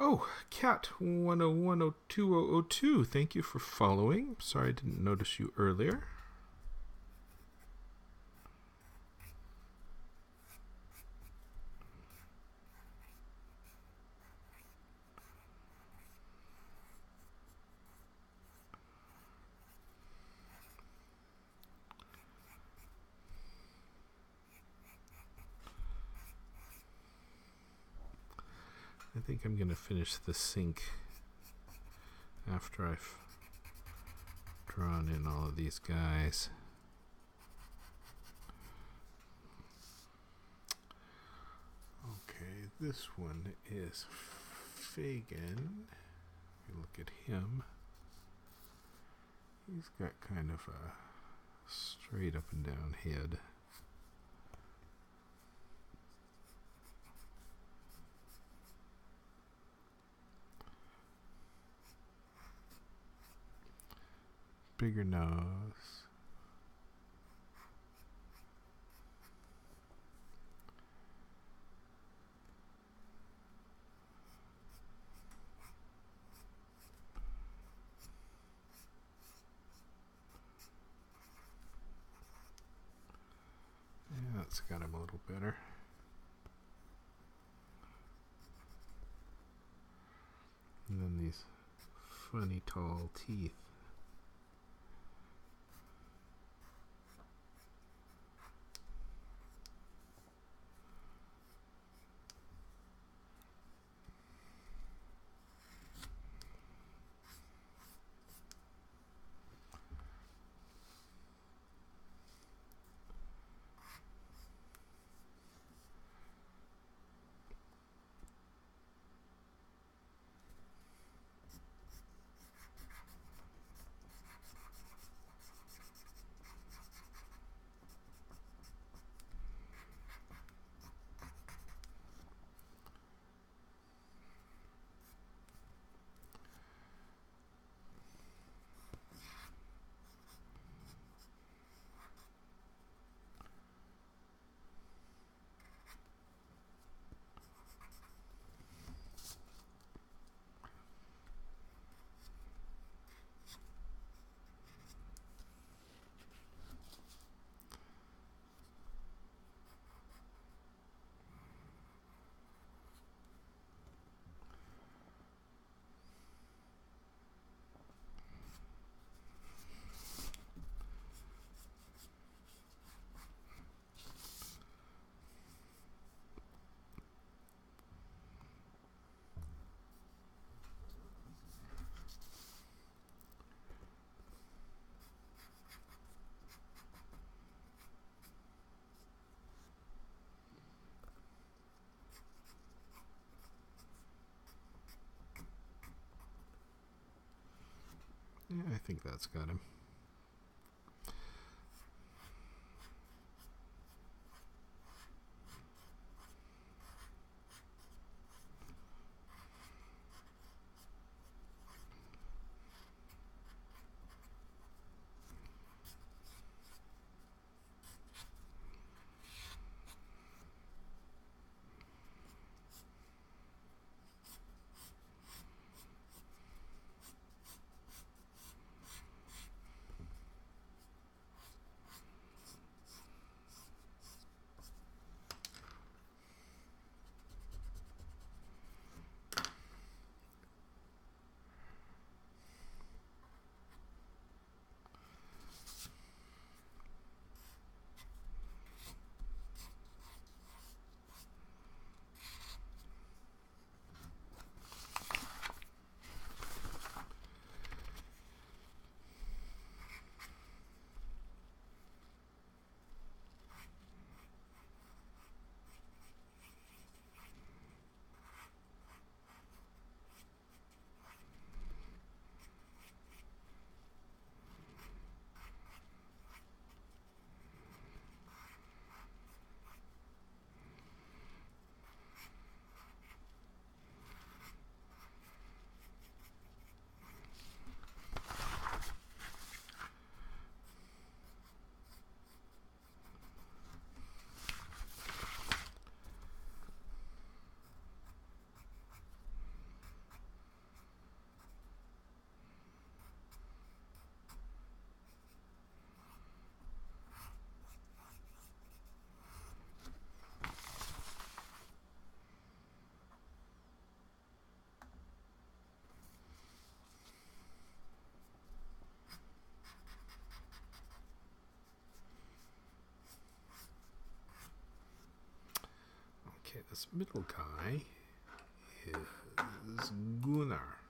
Oh, Cat 101020002, thank you for following. Sorry I didn't notice you earlier. I think I'm going to finish the sink after I've drawn in all of these guys. Okay, this one is Fagin. If you look at him, he's got kind of a straight up and down head. Bigger nose. Yeah, that's got him a little better. And then these funny tall teeth. Yeah, I think that's got him. Okay, this middle guy is Gunnar.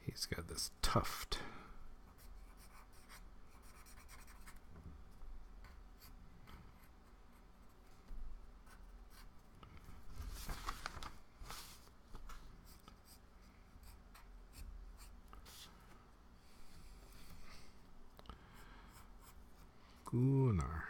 He's got this tuft. Gunnar.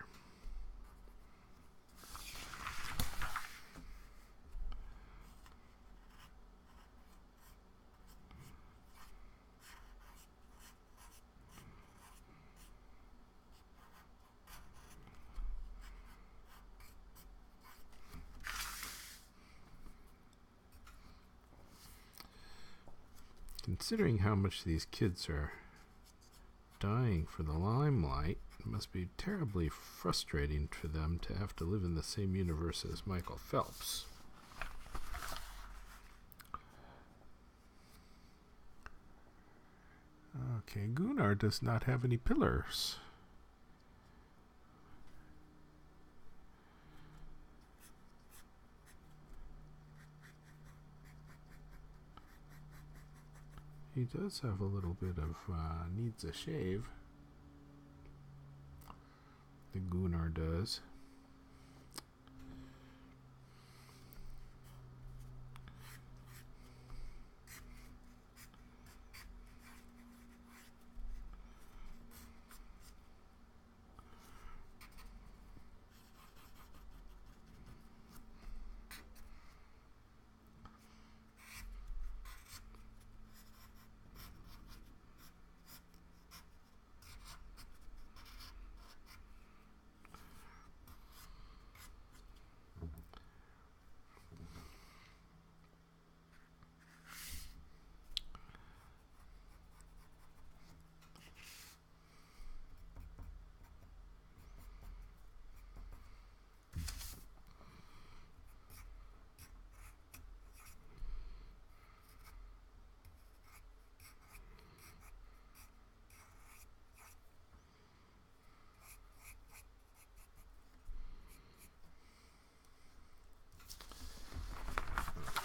Considering how much these kids are dying for the limelight, it must be terribly frustrating for them to have to live in the same universe as Michael Phelps. Okay, Gunnar does not have any pillars. He does have a little bit of needs a shave. The Gunnar does.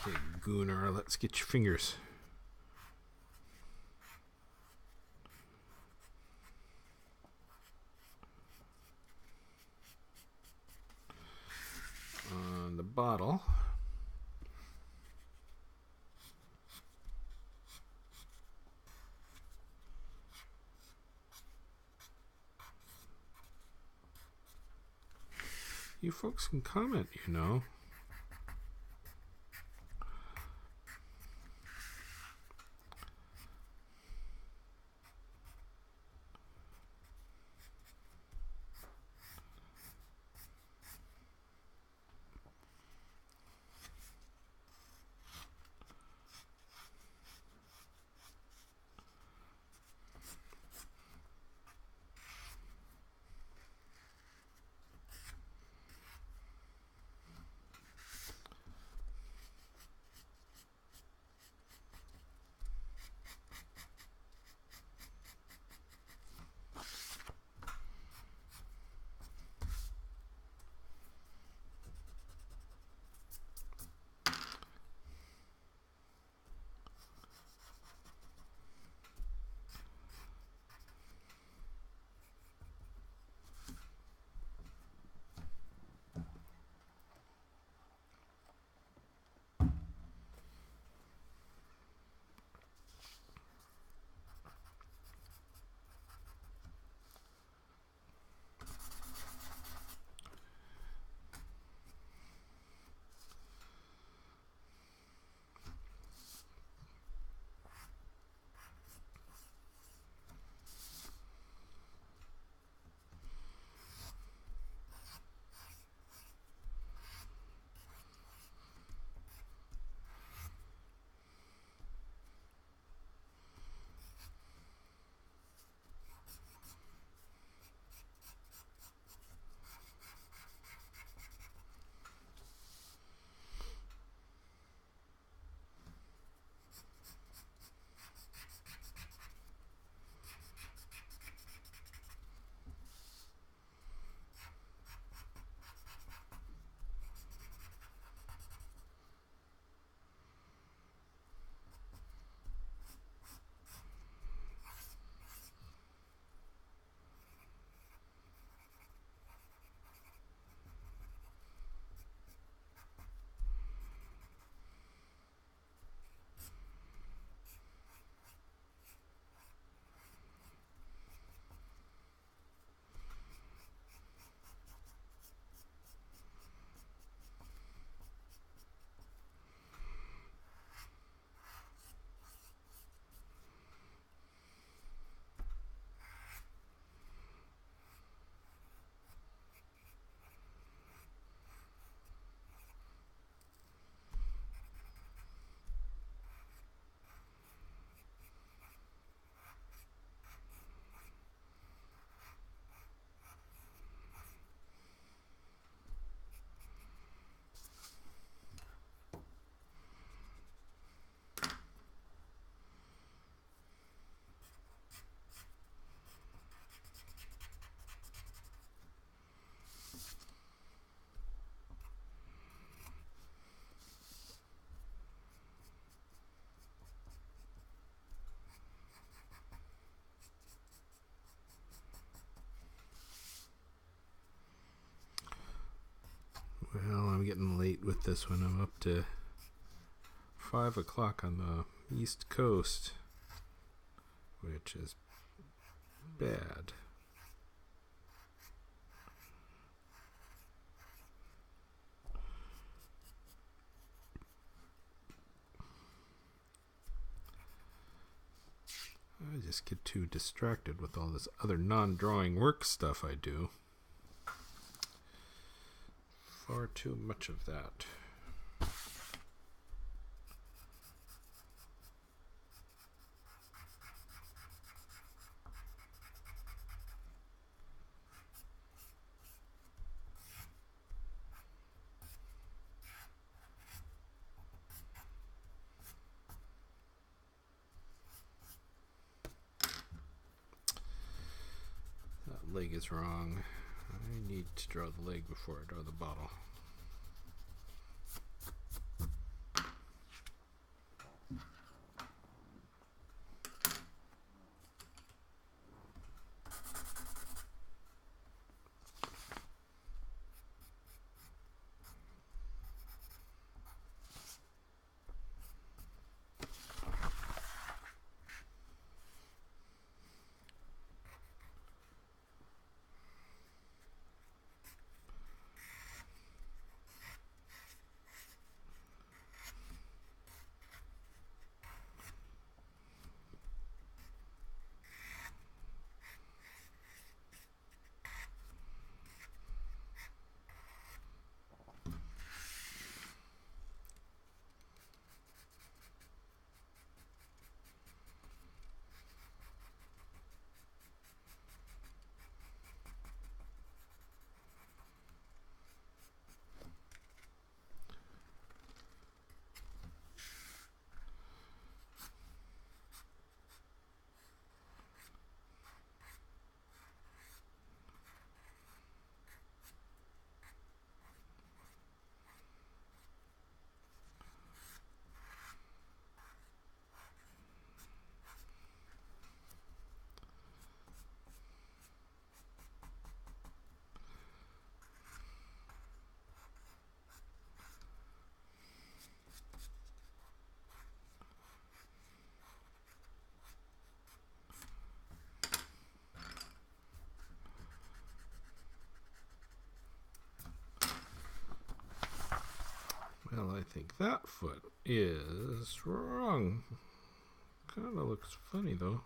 Okay, Gunnar, let's get your fingers. On the bottle. You folks can comment, you know. getting late with this one. I'm up to 5 o'clock on the East Coast, which is bad. I just get too distracted with all this other non-drawing work stuff I do. Far too much of that. That leg is wrong. I need to draw the leg before I draw the bottle. Well, I think that foot is wrong. Kind of looks funny, though.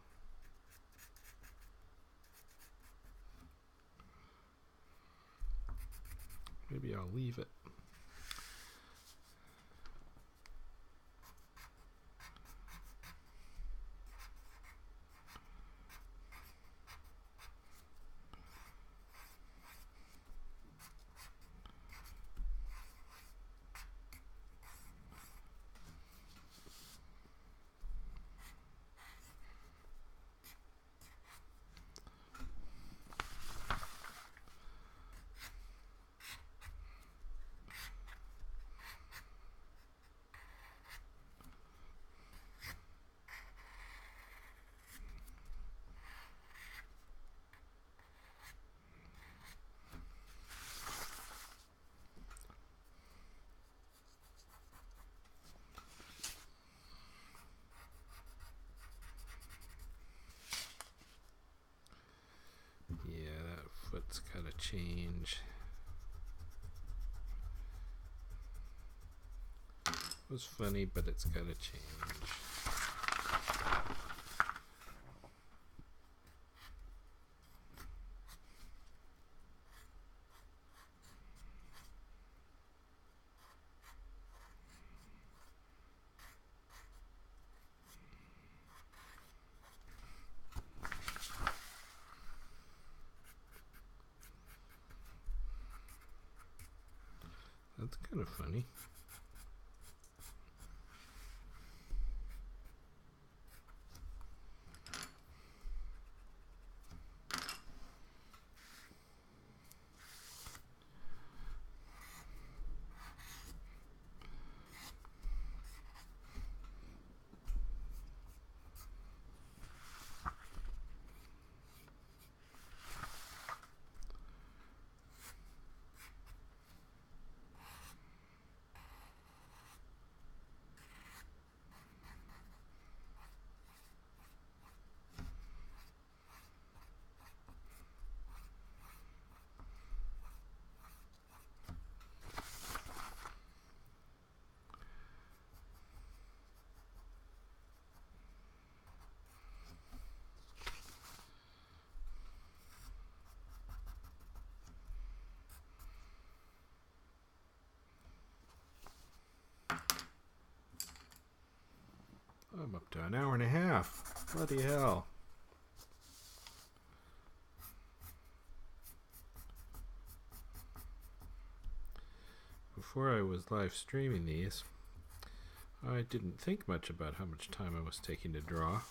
Maybe I'll leave it. Yeah, that foot's gotta change. It was funny, but it's gotta change. That's kind of funny. I'm up to an hour and a half. Bloody hell. Before I was live streaming these, I didn't think much about how much time I was taking to draw.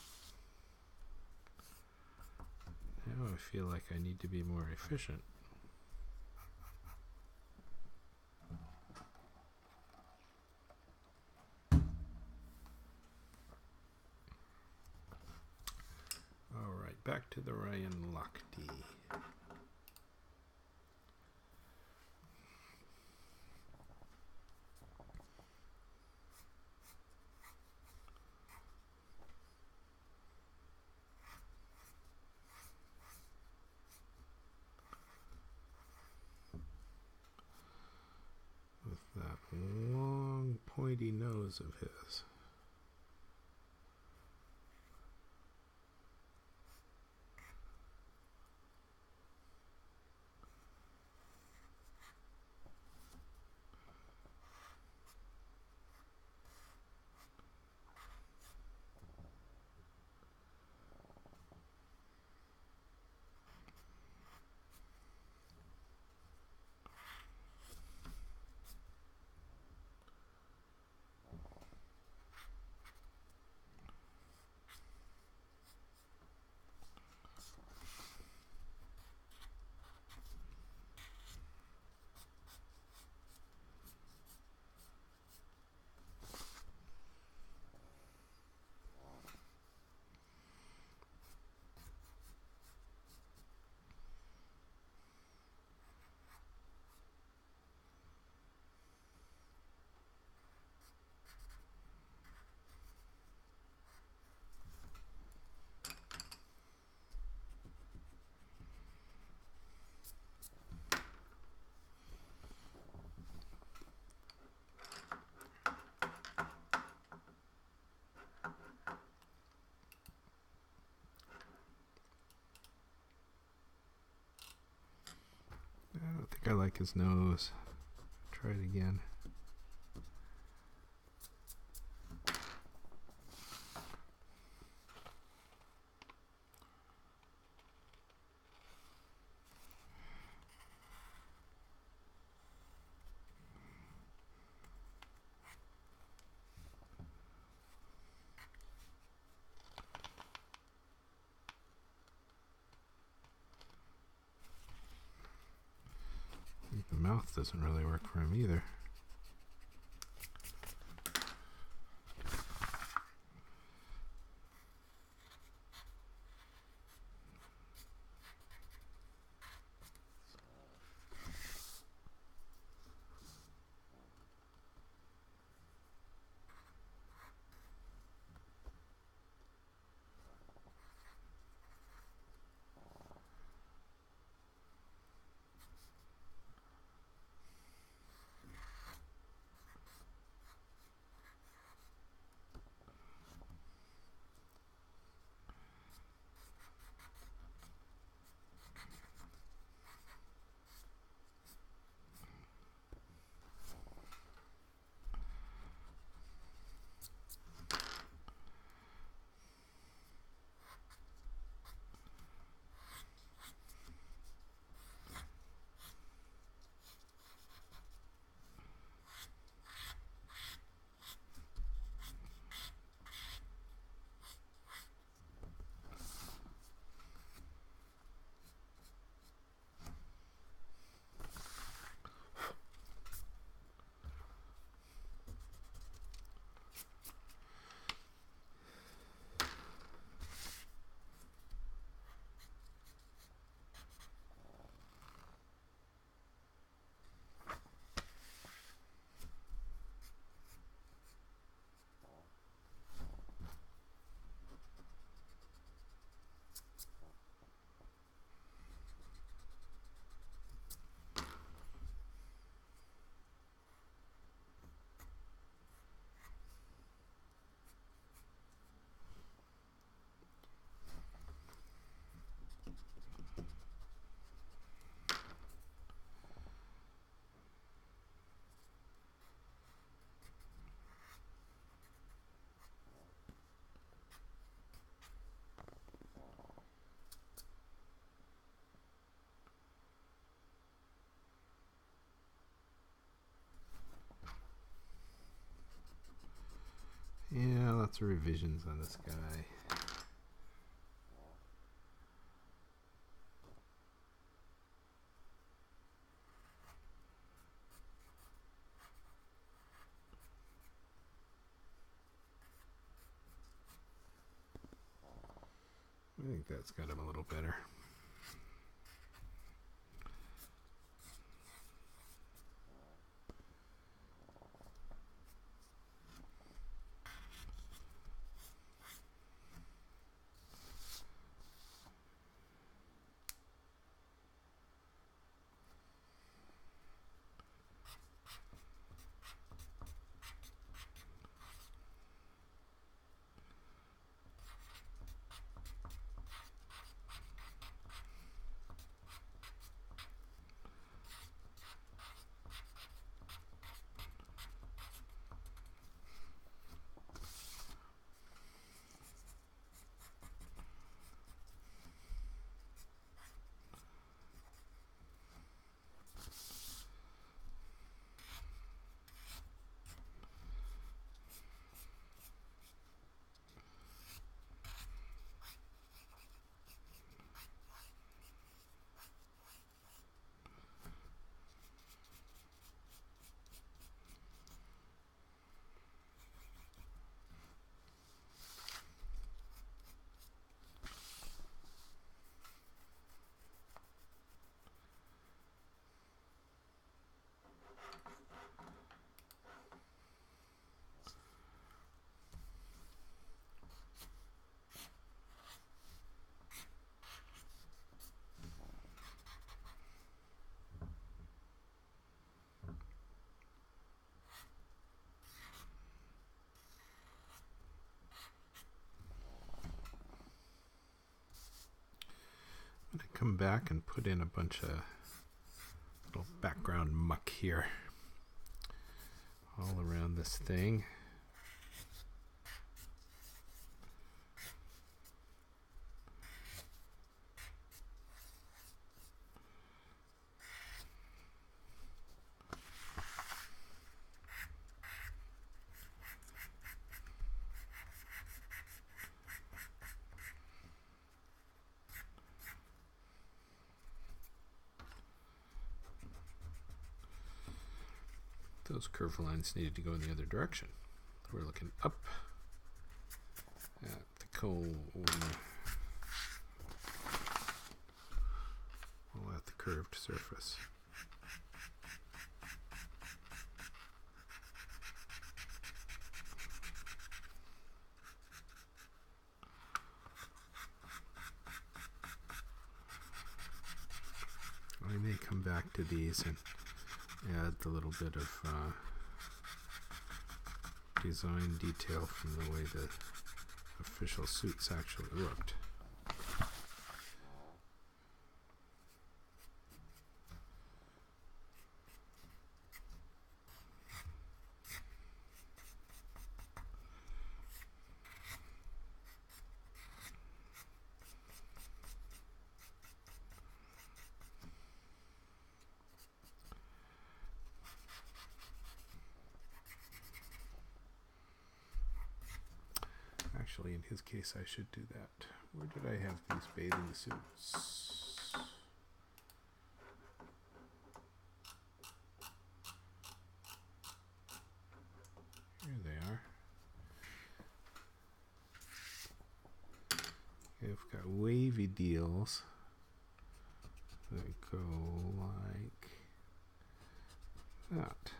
Now I feel like I need to be more efficient. Alright, back to the Ryan Lochte. With that long pointy nose of his. I don't think I like his nose. Try it again. The mouth doesn't really work for him either. Yeah, lots of revisions on this guy. I think that's got him a little better. I'm going to come back and put in a bunch of little background muck here all around this thing. Those curve lines needed to go in the other direction. We're looking up at the cone, or at the curved surface. I may come back to these and add the little bit of design detail from the way the official suits actually looked. Actually, in his case, I should do that. Where did I have these bathing suits? Here they are. We've got wavy deals that go like that.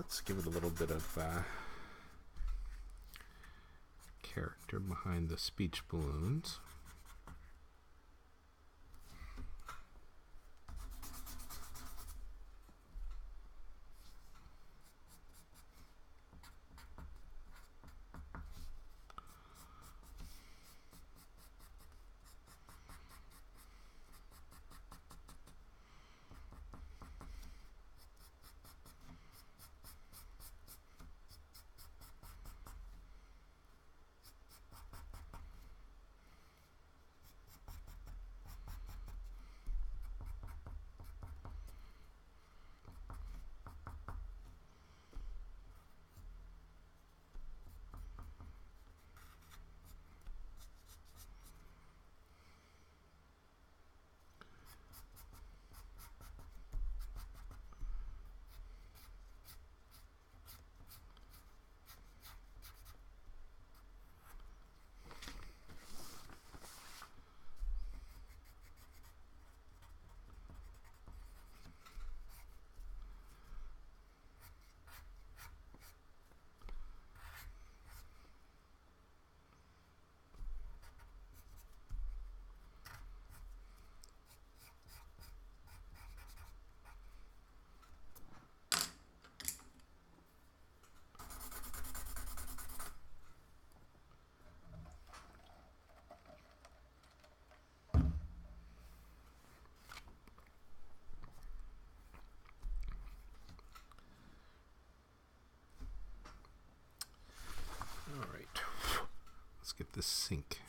let's give it a little bit of character behind the speech balloons. Let's get this sync.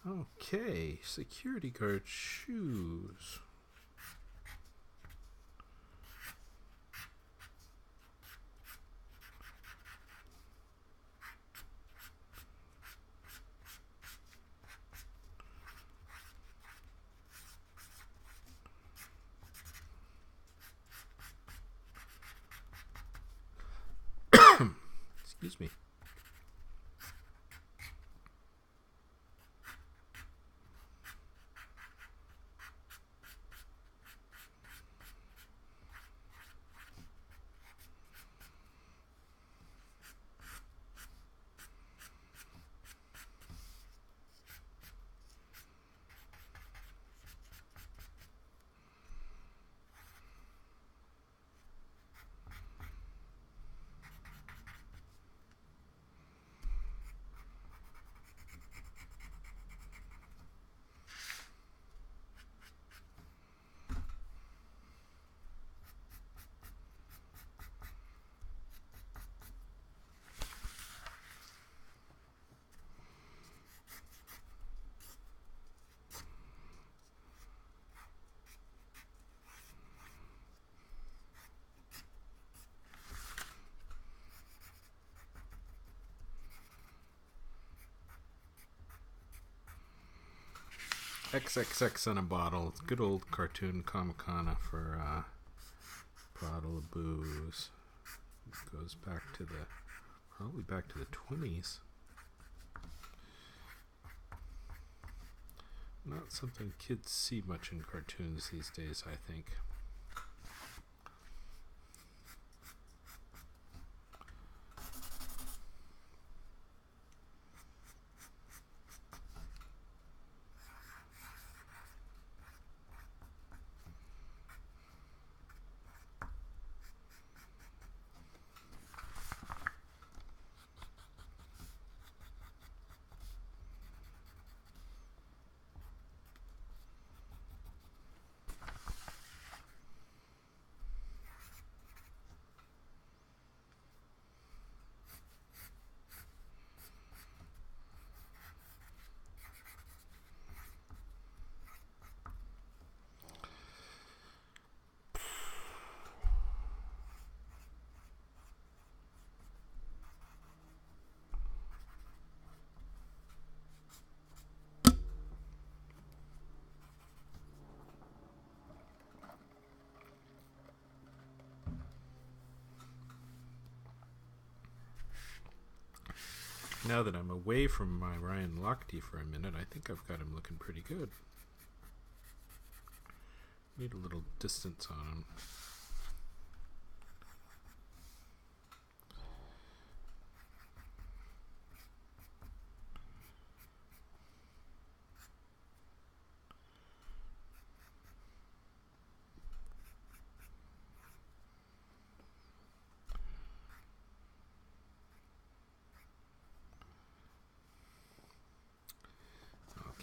Okay, security guard shoes. Excuse me. XXX on a bottle. It's good old cartoon Comic-Con for bottle of booze. It goes back to probably back to the 20s. Not something kids see much in cartoons these days, I think. Now that I'm away from my Ryan Lochte for a minute, I think I've got him looking pretty good. Need a little distance on him.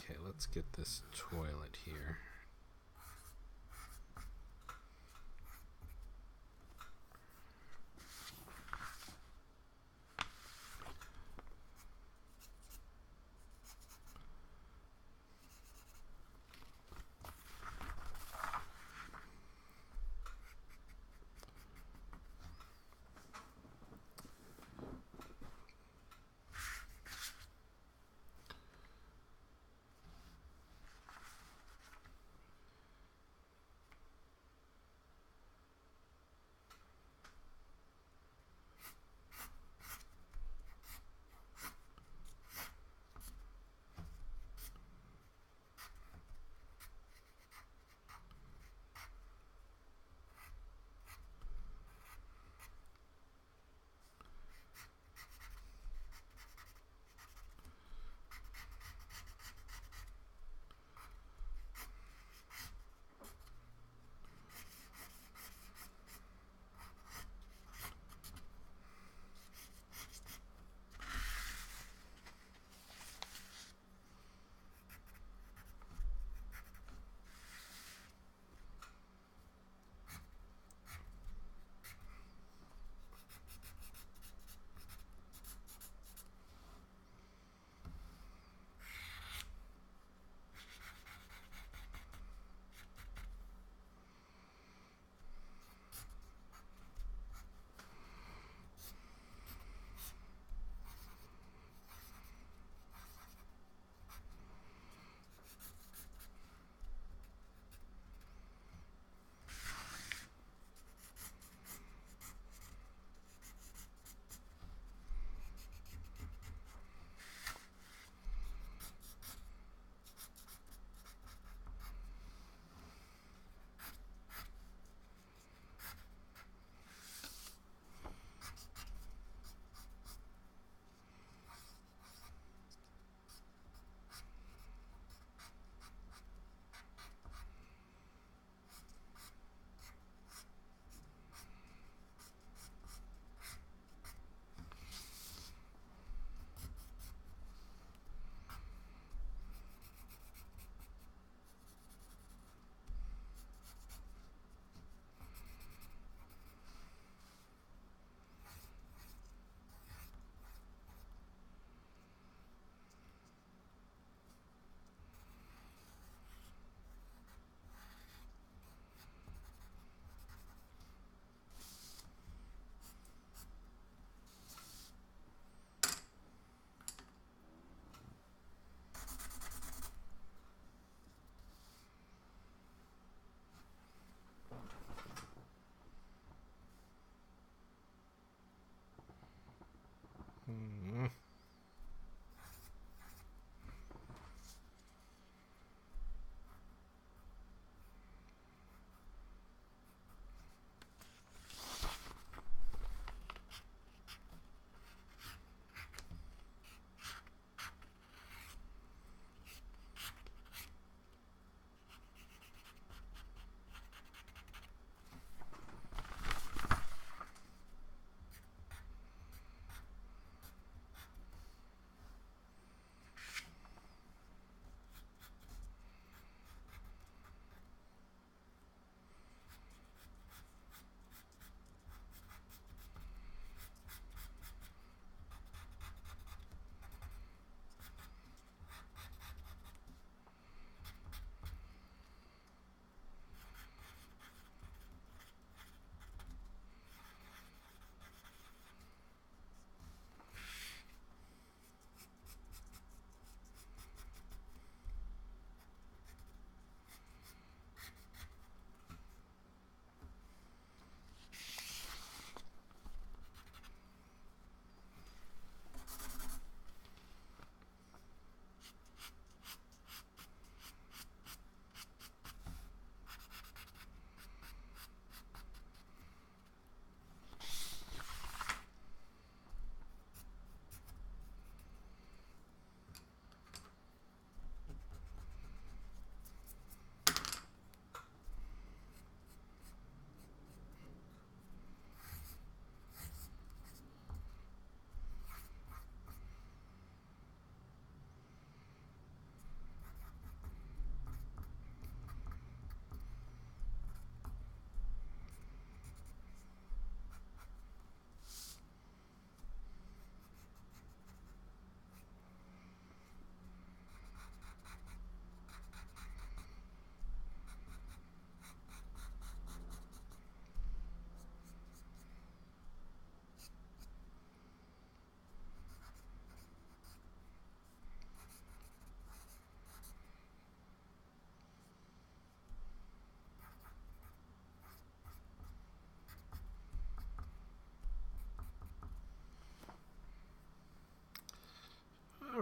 Okay, let's get this toilet here.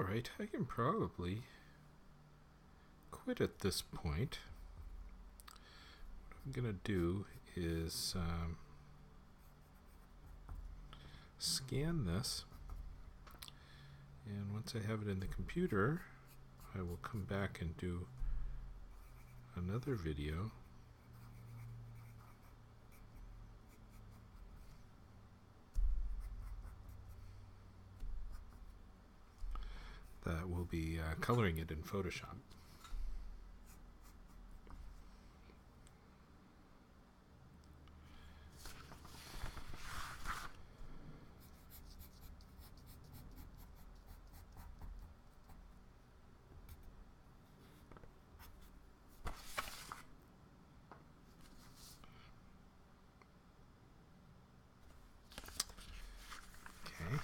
Alright, I can probably quit at this point. What I'm going to do is scan this, and once I have it in the computer, I will come back and do another video that will be coloring it in Photoshop. Okay.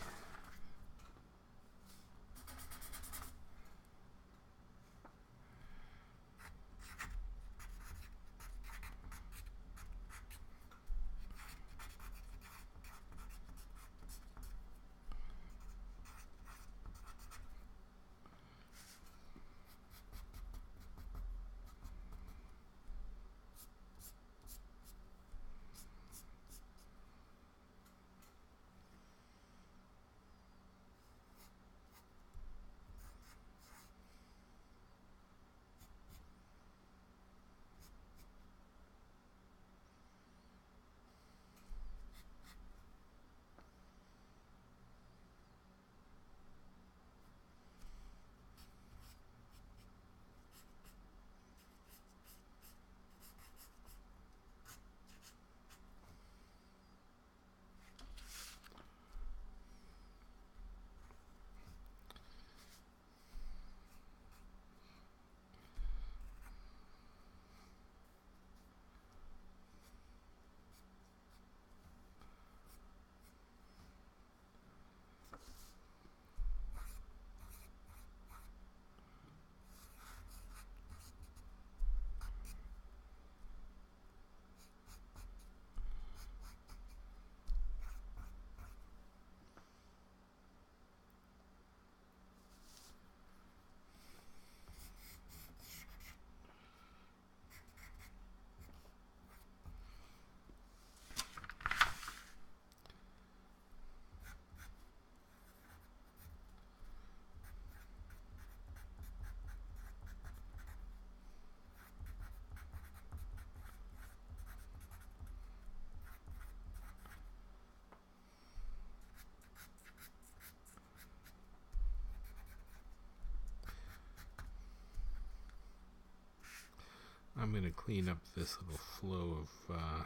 I'm going to clean up this little flow of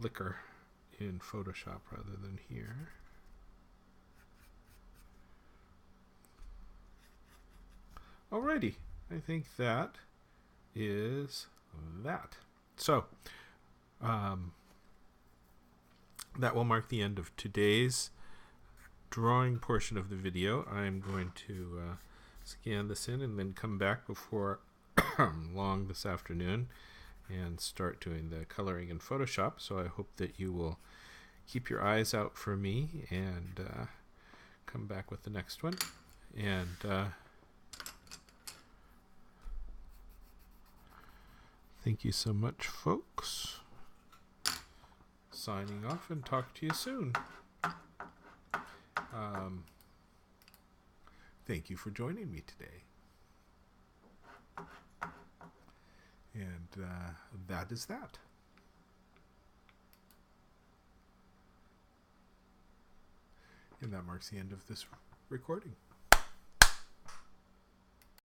liquor in Photoshop rather than here. Alrighty, I think that is that. So, that will mark the end of today's drawing portion of the video. I'm going to scan this in and then come back before long this afternoon and start doing the coloring in Photoshop. So I hope that you will keep your eyes out for me and come back with the next one. And thank you so much, folks. Signing off and talk to you soon. Thank you for joining me today. And that is that. And that marks the end of this recording.